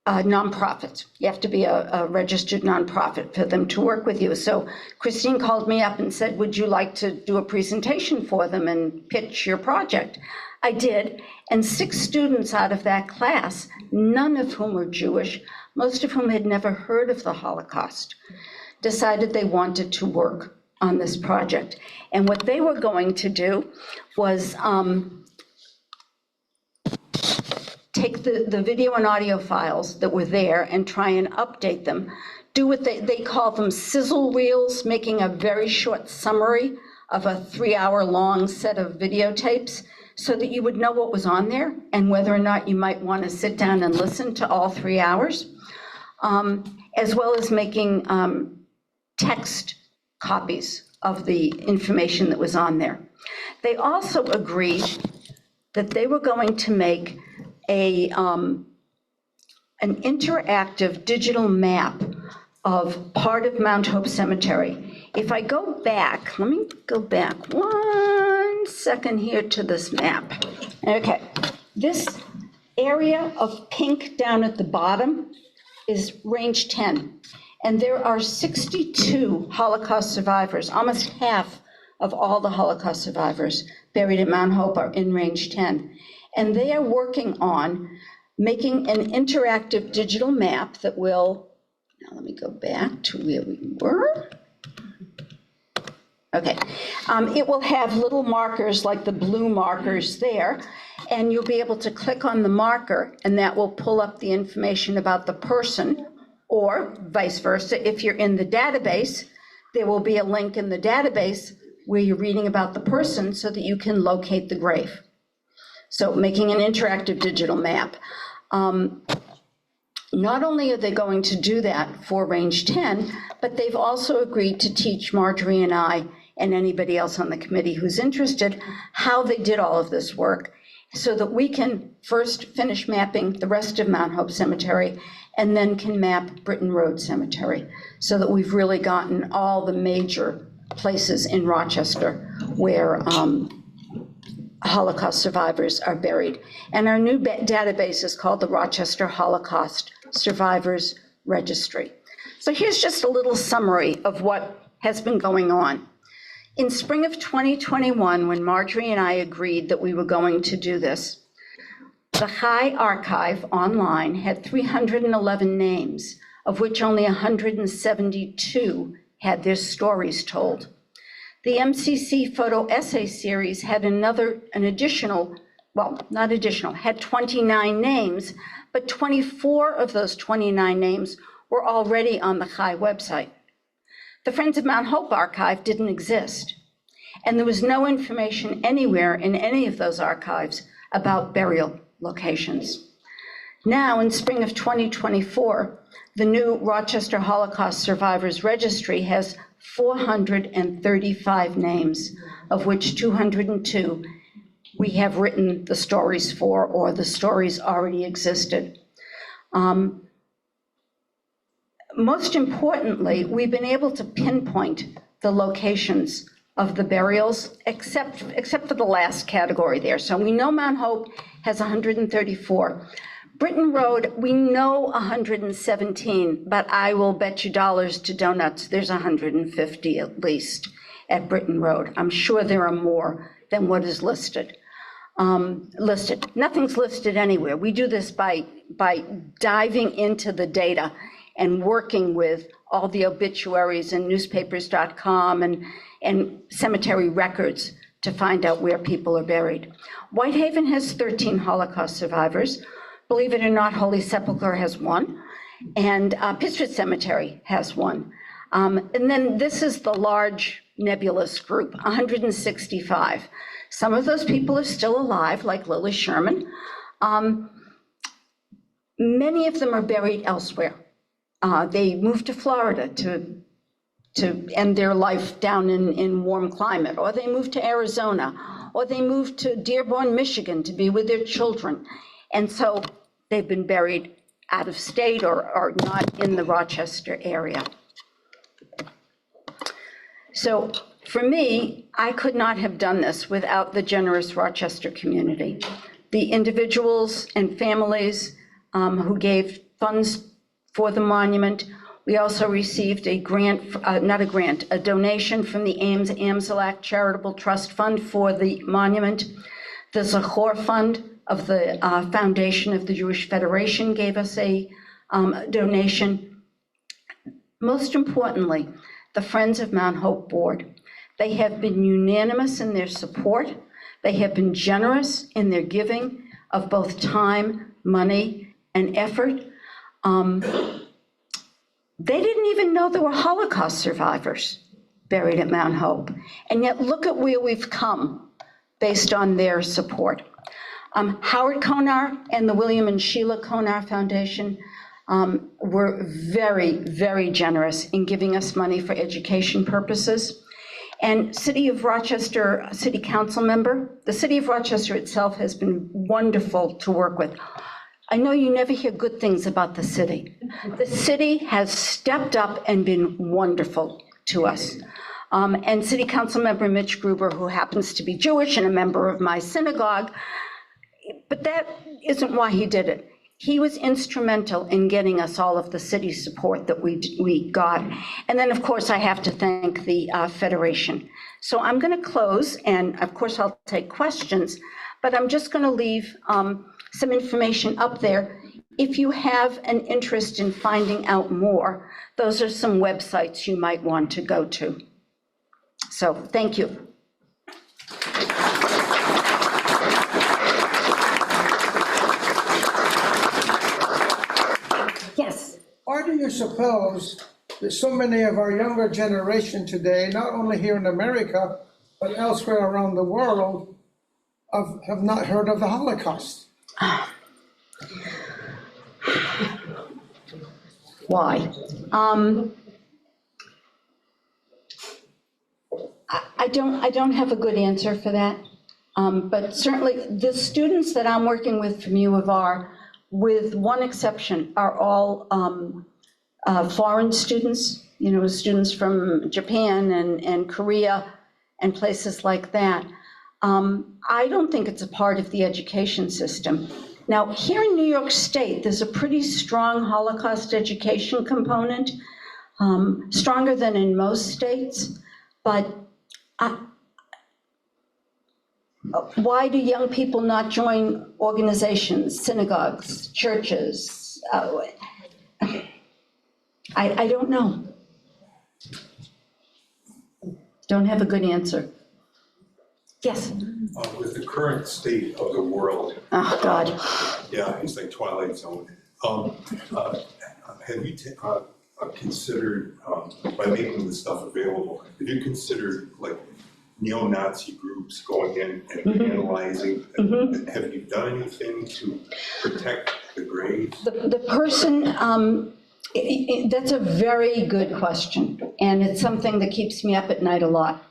nonprofits. You have to be a registered nonprofit for them to work with you. So Christine called me up and said, would you like to do a presentation for them and pitch your project? I did, and 6 students out of that class, none of whom were Jewish, most of whom had never heard of the Holocaust, decided they wanted to work on this project. And what they were going to do was take the video and audio files that were there and try and update them, do what they call them sizzle reels, making a very short summary of a 3-hour-long set of videotapes so that you would know what was on there and whether or not you might want to sit down and listen to all 3 hours, as well as making text copies of the information that was on there. They also agreed that they were going to make an interactive digital map of part of Mount Hope Cemetery. If I go back, let me go back 1 second here to this map. Okay, this area of pink down at the bottom is range 10. And there are 62 Holocaust survivors. Almost half of all the Holocaust survivors buried at Mount Hope are in range 10. And they are working on making an interactive digital map that will, now let me go back to where we were. Okay, it will have little markers like the blue markers there, and you'll be able to click on the marker and that will pull up the information about the person, or vice versa. If you're in the database, there will be a link in the database where you're reading about the person so that you can locate the grave. So making an interactive digital map. Not only are they going to do that for range 10, but they've also agreed to teach Marjorie and I and anybody else on the committee who's interested how they did all of this work so that we can first finish mapping the rest of Mount Hope Cemetery and then can map Britton Road Cemetery so that we've really gotten all the major places in Rochester where Holocaust survivors are buried. And our new database is called the Rochester Holocaust Survivors Registry. So here's just a little summary of what has been going on. In spring of 2021, when Marjorie and I agreed that we were going to do this, the Chai archive online had 311 names, of which only 172 had their stories told. The MCC photo essay series had had 29 names, but 24 of those 29 names were already on the Chai website. The Friends of Mount Hope archive didn't exist, and there was no information anywhere in any of those archives about burial locations. Now, in spring of 2024, the new Rochester Holocaust Survivors Registry has 435 names, of which 202 we have written the stories for, or the stories already existed. Most importantly, we've been able to pinpoint the locations of the burials, except for the last category there. So we know Mount Hope has 134. Britton Road, we know 117, but I will bet you dollars to donuts there's 150 at least at Britton Road. I'm sure there are more than what is listed. Nothing's listed anywhere. We do this by diving into the data and working with all the obituaries and newspapers.com and cemetery records to find out where people are buried. Whitehaven has 13 Holocaust survivors. Believe it or not, Holy Sepulchre has 1, and Pittsford Cemetery has 1. And then this is the large nebulous group, 165. Some of those people are still alive, like Lily Sherman. Many of them are buried elsewhere. They moved to Florida to end their life down in warm climate, or they moved to Arizona, or they moved to Dearborn, Michigan to be with their children. And so they've been buried out of state or not in the Rochester area. So for me, I could not have done this without the generous Rochester community. The individuals and families who gave funds for the monument. We also received a grant, a donation from the Ames Amzalak Charitable Trust Fund for the monument. The Zachor Fund of the Foundation of the Jewish Federation gave us a donation. Most importantly, the Friends of Mount Hope Board. They have been unanimous in their support. They have been generous in their giving of both time, money, and effort. They didn't even know there were Holocaust survivors buried at Mount Hope. And yet look at where we've come based on their support. Howard Konar and the William and Sheila Konar Foundation were very, very generous in giving us money for education purposes. And City of Rochester City Council member, the City of Rochester itself has been wonderful to work with. I know you never hear good things about the city. The city has stepped up and been wonderful to us. And City Council member Mitch Gruber, who happens to be Jewish and a member of my synagogue, but that isn't why he did it. He was instrumental in getting us all of the city support that we got. And then, of course, I have to thank the Federation. So I'm going to close, and of course, I'll take questions, but I'm just going to leave some information up there. If you have an interest in finding out more, those are some websites you might want to go to. So thank you. Yes. Why do you suppose that so many of our younger generation today, not only here in America, but elsewhere around the world, have not heard of the Holocaust? Why? I don't have a good answer for that. But certainly the students that I'm working with from U of R, with one exception, are all foreign students, students from Japan and Korea and places like that. I don't think it's a part of the education system. Now, here in New York State, there's a pretty strong Holocaust education component, stronger than in most states, but why do young people not join organizations, synagogues, churches? I don't know. Don't have a good answer. Yes. With the current state of the world. Oh, God. Yeah, it's like Twilight Zone. Have you considered, by making this stuff available, have you considered like neo-Nazi groups going in and analyzing? Have you done anything to protect the graves? The person, that's a very good question, and it's something that keeps me up at night a lot.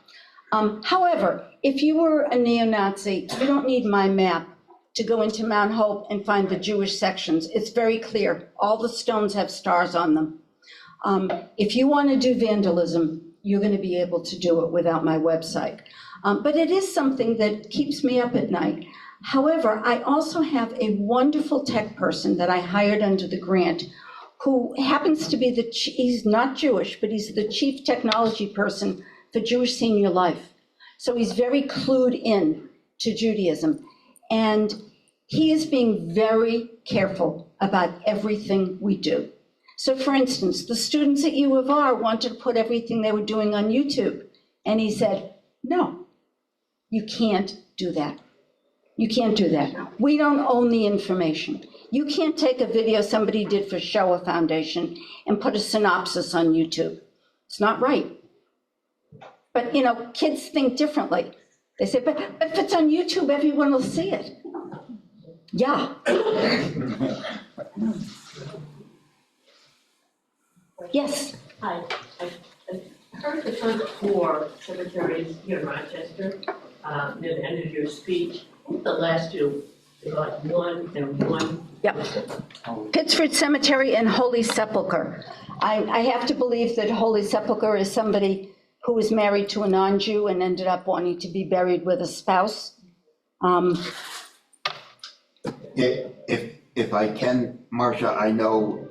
However, if you were a neo-Nazi, you don't need my map to go into Mount Hope and find the Jewish sections. It's very clear. All the stones have stars on them. If you want to do vandalism, you're going to be able to do it without my website. But it is something that keeps me up at night. However, I also have a wonderful tech person that I hired under the grant who happens to be he's not Jewish, but he's the chief technology person for Jewish Senior Life. So he's very clued in to Judaism. And he is being very careful about everything we do. So for instance, the students at U of R wanted to put everything they were doing on YouTube. And he said, no, you can't do that. You can't do that. We don't own the information. You can't take a video somebody did for Shoah Foundation and put a synopsis on YouTube. It's not right. But, you know, kids think differently. They say, but if it's on YouTube, everyone will see it. Yeah. Yes. Hi, I heard the first 4 cemeteries here in Rochester, near the end of your speech. The last 2, like 1 and 1. Yep. Pittsford Cemetery and Holy Sepulchre. I have to believe that Holy Sepulchre is somebody who was married to a non-Jew and ended up wanting to be buried with a spouse. If I can, Marcia, I know,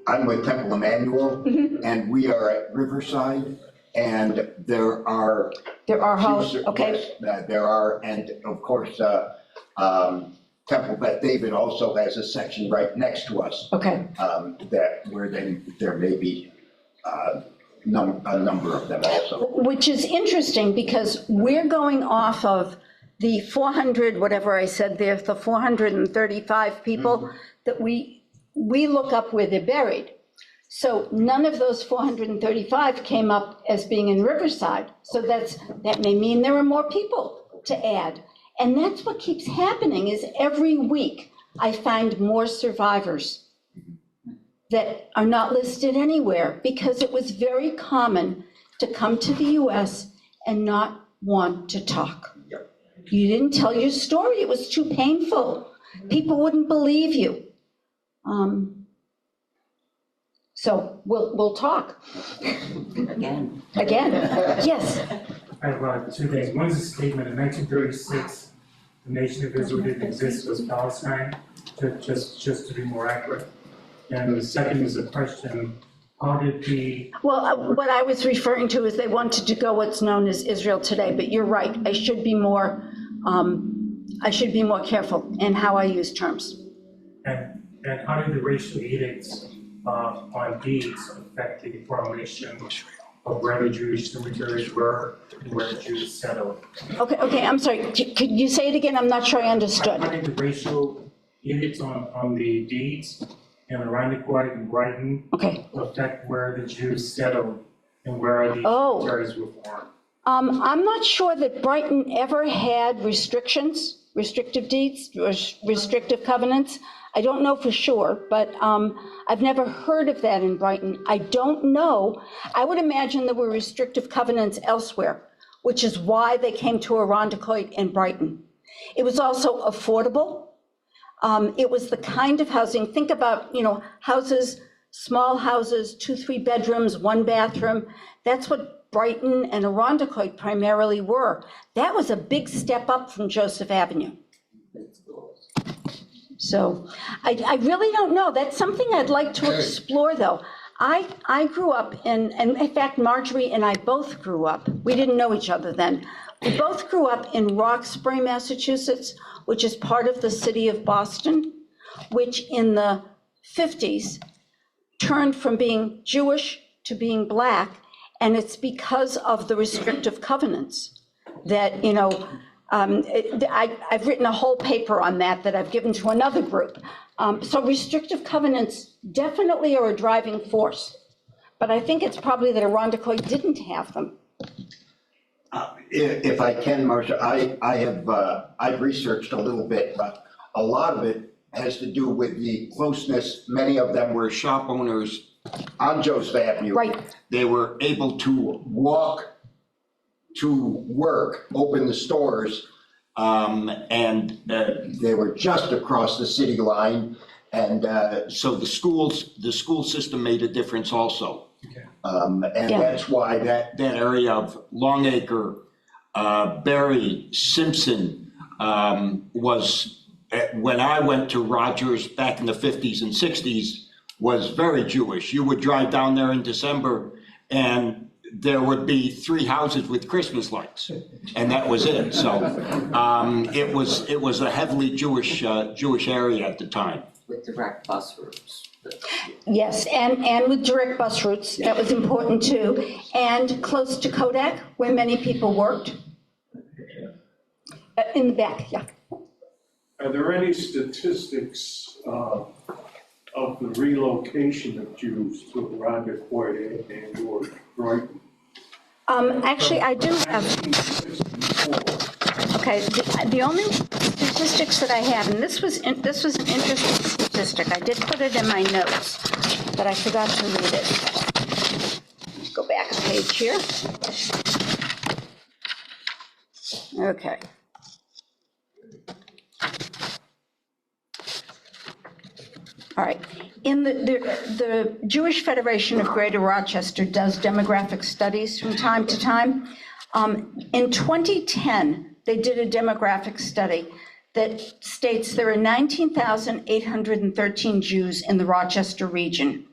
I'm with Temple Emmanuel, and we are at Riverside, and there are. Okay. Yes, there are, and of course, Temple Beth David also has a section right next to us. Okay. That where there may be a number of them also. Which is interesting because we're going off of the 400, whatever I said there, the 435 people that we look up where they're buried. So none of those 435 came up as being in Riverside. So that may mean there are more people to add. And that's what keeps happening is every week I find more survivors that are not listed anywhere because it was very common to come to the US and not want to talk. You didn't tell your story, it was too painful. People wouldn't believe you. So we'll talk. Again, yes. I have 2 things. One is a statement in 1936, the nation of Israel didn't exist, it was Palestine, just to be more accurate. And the second is a question, how did the... Well, what I was referring to is they wanted to go what's known as Israel Today, but you're right, I should be more careful in how I use terms. And how did the racial edicts on deeds affect the formation of where the Jewish cemeteries were and where Jews settled? Okay, I'm sorry, could you say it again? I'm not sure I understood. How did the racial edicts on the deeds in Irondequoit and Britton affect where the Jews settled and where the cemeteries were formed? I'm not sure that Britton ever had restrictive deeds, or restrictive covenants. I don't know for sure, but I've never heard of that in Britton. I don't know. I would imagine there were restrictive covenants elsewhere, which is why they came to Irondequoit and Britton. It was also affordable. It was the kind of housing, think about, houses, small houses, 2-3 bedrooms, 1 bathroom. That's what Britton and Irondequoit primarily were. That was a big step up from Joseph Avenue. So I really don't know. That's something I'd like to explore, though. I grew up and in fact, Marjorie and I both grew up. We didn't know each other then. We both grew up in Roxbury, Massachusetts, which is part of the city of Boston, which in the 50s turned from being Jewish to being Black. And it's because of the restrictive covenants that, I've written a whole paper on that I've given to another group. So restrictive covenants definitely are a driving force, but I think it's probably that Irondequoit didn't have them. If I can, Marcia, I've researched a little bit, but a lot of it has to do with the closeness. Many of them were shop owners on Joseph Avenue. Right. They were able to walk to work, open the stores, and they were just across the city line. And so the school system made a difference also. Okay. That's why that area of Longacre, Berry, Simpson was, when I went to Rogers back in the 50s and 60s, was very Jewish. You would drive down there in December and there would be 3 houses with Christmas lights, and that was it. So it was a heavily Jewish area at the time. With direct bus routes. Yes, and with direct bus routes, that was important too. And close to Kodak, where many people worked. In the back, yeah. Are there any statistics of the relocation of Jews to Irondequoit and or Brighton? Actually, I do have, okay, the only statistics that I have, and this was an interesting statistic, I did put it in my notes, but I forgot to read it. Let's go back a page here. Okay. All right. In the Jewish Federation of Greater Rochester does demographic studies from time to time. In 2010, they did a demographic study that states there are 19,813 Jews in the Rochester region.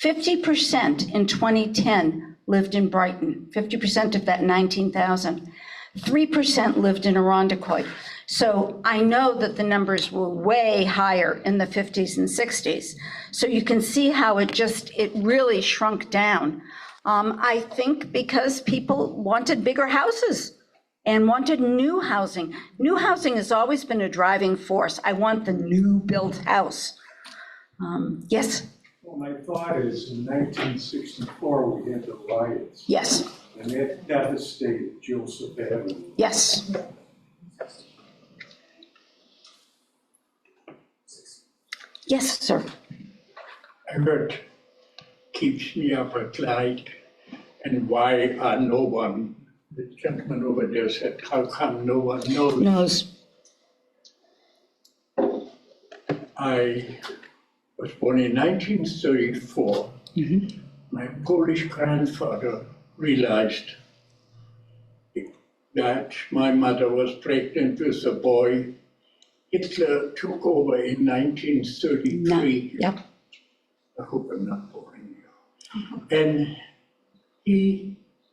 50% in 2010 lived in Brighton, 50% of that 19,000. 3% lived in Irondequoit. So I know that the numbers were way higher in the 50s and 60s. So you can see how it really shrunk down. I think because people wanted bigger houses and wanted new housing. New housing has always been a driving force. I want the new built house. Yes? Well, my thought is in 1964, we had the riots. Yes. And that devastated Joseph Avenue. Yes. Yes, sir. Hurt keeps me up at night, and why no one, the gentleman over there said, how come no one knows? I was born in 1934. Mm-hmm. My Polish grandfather realized that my mother was pregnant with a boy. Hitler took over in 1933. Yep. I hope I'm not boring you. And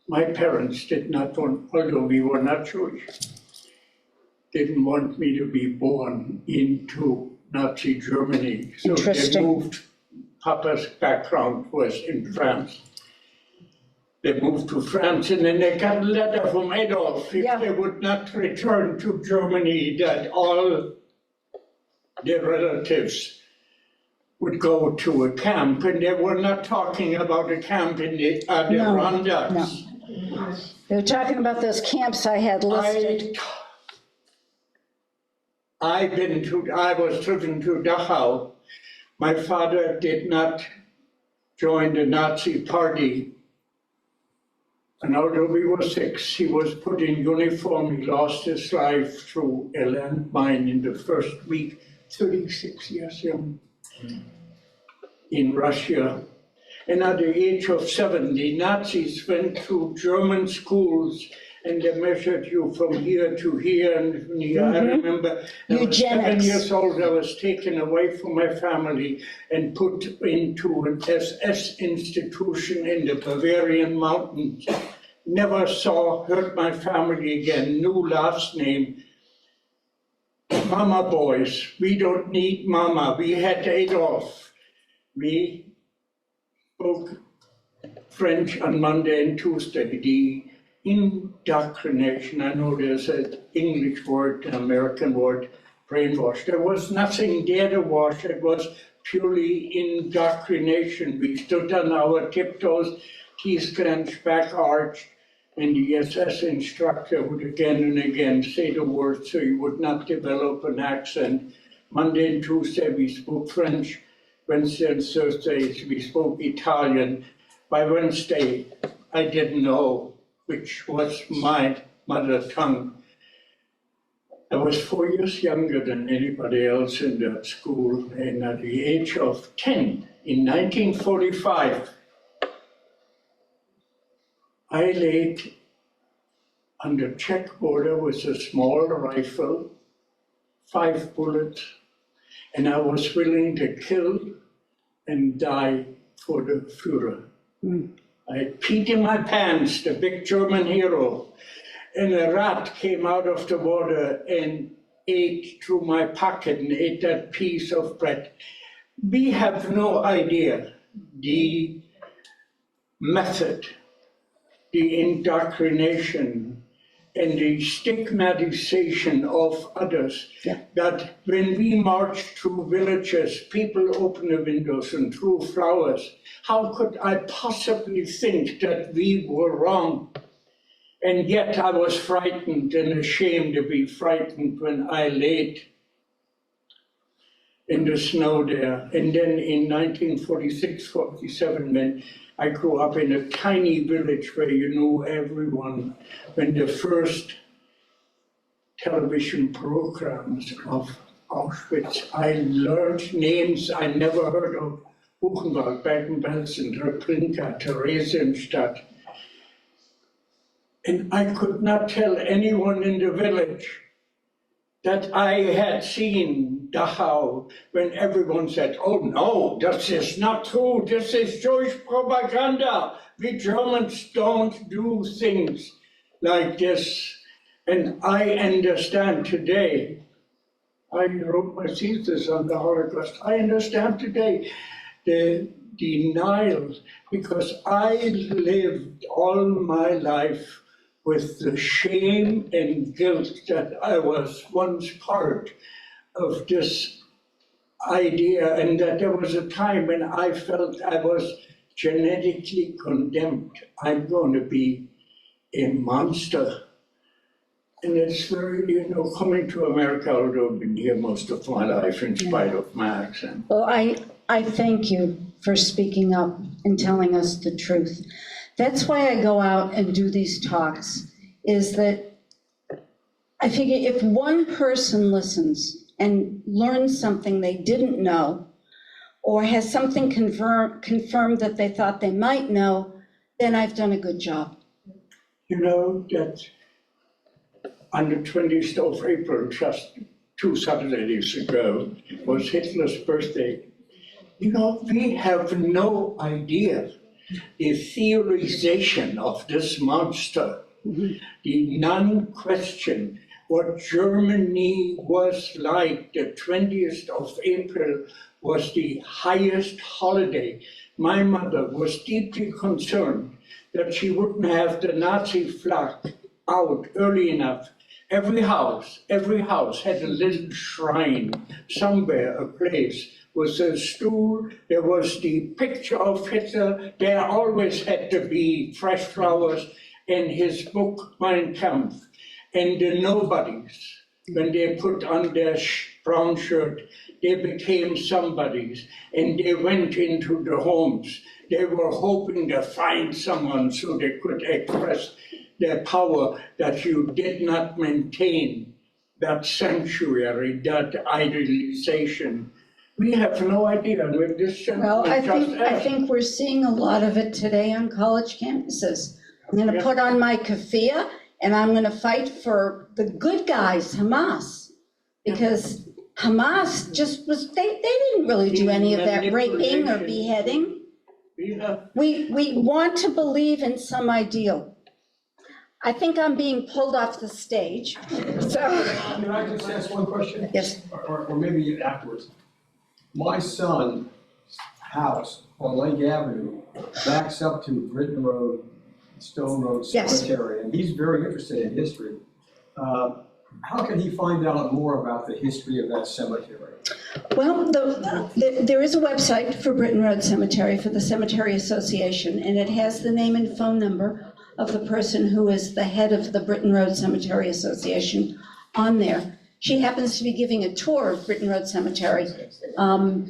my parents did not want, although we were not Jewish, didn't want me to be born into Nazi Germany. So they moved, Papa's background was in France. They moved to France, and then they got a letter from Adolf if they would not return to Germany, that all their relatives would go to a camp, and they were not talking about a camp in the Adirondacks. No. They were talking about those camps I had listed. I was driven to Dachau. My father did not join the Nazi party. And although we were 6, he was put in uniform. He lost his life through a landmine in the first week, 36 years young, in Russia. And at the age of 7, the Nazis went through German schools and they measured you from here to here. And I remember I was 7 years old, I was taken away from my family and put into an SS institution in the Bavarian mountains. Never heard my family again, new last name. Mama boys, we don't need mama, we had Adolf. We spoke French on Monday and Tuesday. The indoctrination, I know there's an English word, an American word, brainwash. There was nothing there to wash, it was purely indoctrination. We stood on our tiptoes, teeth clenched, back arched, and the SS instructor would again and again say the words so you would not develop an accent. Monday and Tuesday we spoke French, Wednesday and Thursdays we spoke Italian. By Wednesday I didn't know which was my mother tongue. I was 4 years younger than anybody else in that school, and at the age of 10, in 1945, I laid on the Czech border with a small rifle, 5 bullets, and I was willing to kill and die for the Führer. I had peed in my pants, the big German hero, and a rat came out of the water and ate through my pocket and ate that piece of bread. We have no idea the method, the indoctrination, and the stigmatization of others, that when we march through villages, people open the windows and threw flowers. How could I possibly think that we were wrong? And yet I was frightened and ashamed to be frightened when I laid in the snow there. And then in 1946, 47, when I grew up in a tiny village where you knew everyone, when the first television programs of Auschwitz, I learned names I never heard of. Buchenwald, Bergen-Belsen, Treblinka, Theresienstadt. And I could not tell anyone in the village that I had seen Dachau, when everyone said, oh no, this is not true, this is Jewish propaganda. We Germans don't do things like this. And I understand today, I wrote my thesis on the Holocaust, I understand today the denial, because I lived all my life with the shame and guilt that I was once part of this idea, and that there was a time when I felt I was genetically condemned. I'm going to be a monster. And it's very, coming to America, although I've been here most of my life in spite of my accent. Well, I thank you for speaking up and telling us the truth. That's why I go out and do these talks, is that I figure if one person listens and learns something they didn't know, or has something confirmed that they thought they might know, then I've done a good job. You know that on the 20th of April, just 2 Saturdays ago, was Hitler's birthday. We have no idea the theorization of this monster, the non-question what Germany was like. The 20th of April was the highest holiday. My mother was deeply concerned that she wouldn't have the Nazi flag out early enough. Every house had a little shrine, somewhere, a place, with a stool. There was the picture of Hitler. There always had to be fresh flowers in his book, Mein Kampf. And the nobodies, when they put on their brown shirt, they became somebodies, and they went into the homes. They were hoping to find someone so they could express their power, that you did not maintain that sanctuary, that idealization. We have no idea. With this Well, I think we're seeing a lot of it today on college campuses. I'm going to put on my keffiyeh, and I'm going to fight for the good guys, Hamas, because Hamas just was, they didn't really do any of that raping or beheading. We want to believe in some ideal. I think I'm being pulled off the stage, so. Can I just ask one question? Yes. Or maybe afterwards. My son's house on Lake Avenue backs up to Britton Road, Stone Road Cemetery, and he's very interested in history. How can he find out more about the history of that cemetery? Well, there is a website for Britton Road Cemetery, for the Cemetery Association, and it has the name and phone number of the person who is the head of the Britton Road Cemetery Association on there. She happens to be giving a tour of Britton Road Cemetery for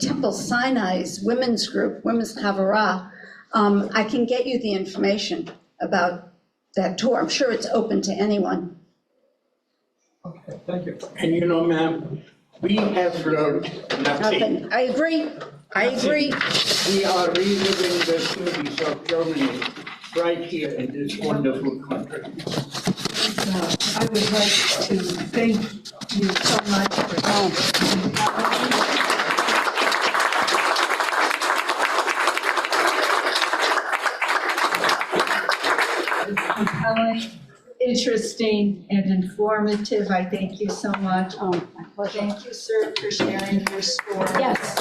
Temple Sinai's women's group, Women's Havara. I can get you the information about that tour. I'm sure it's open to anyone. Okay, thank you. And ma'am, we have learned nothing. I agree. We are reliving the stories of Germany right here in this wonderful country. I would like to thank you so much for It's compelling, interesting, and informative. I thank you so much. Oh, my pleasure. Thank you, sir, for sharing your story. Yes.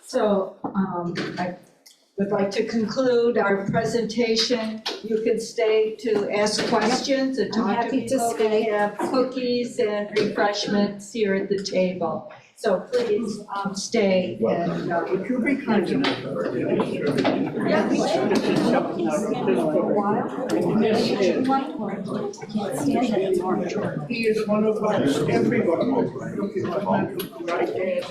So I would like to conclude our presentation. You can stay to ask questions and I'm talk to happy to people. stay. We have cookies and refreshments here at the table. So please stay and. Would you be kind enough? He is one of us, everybody. Right there.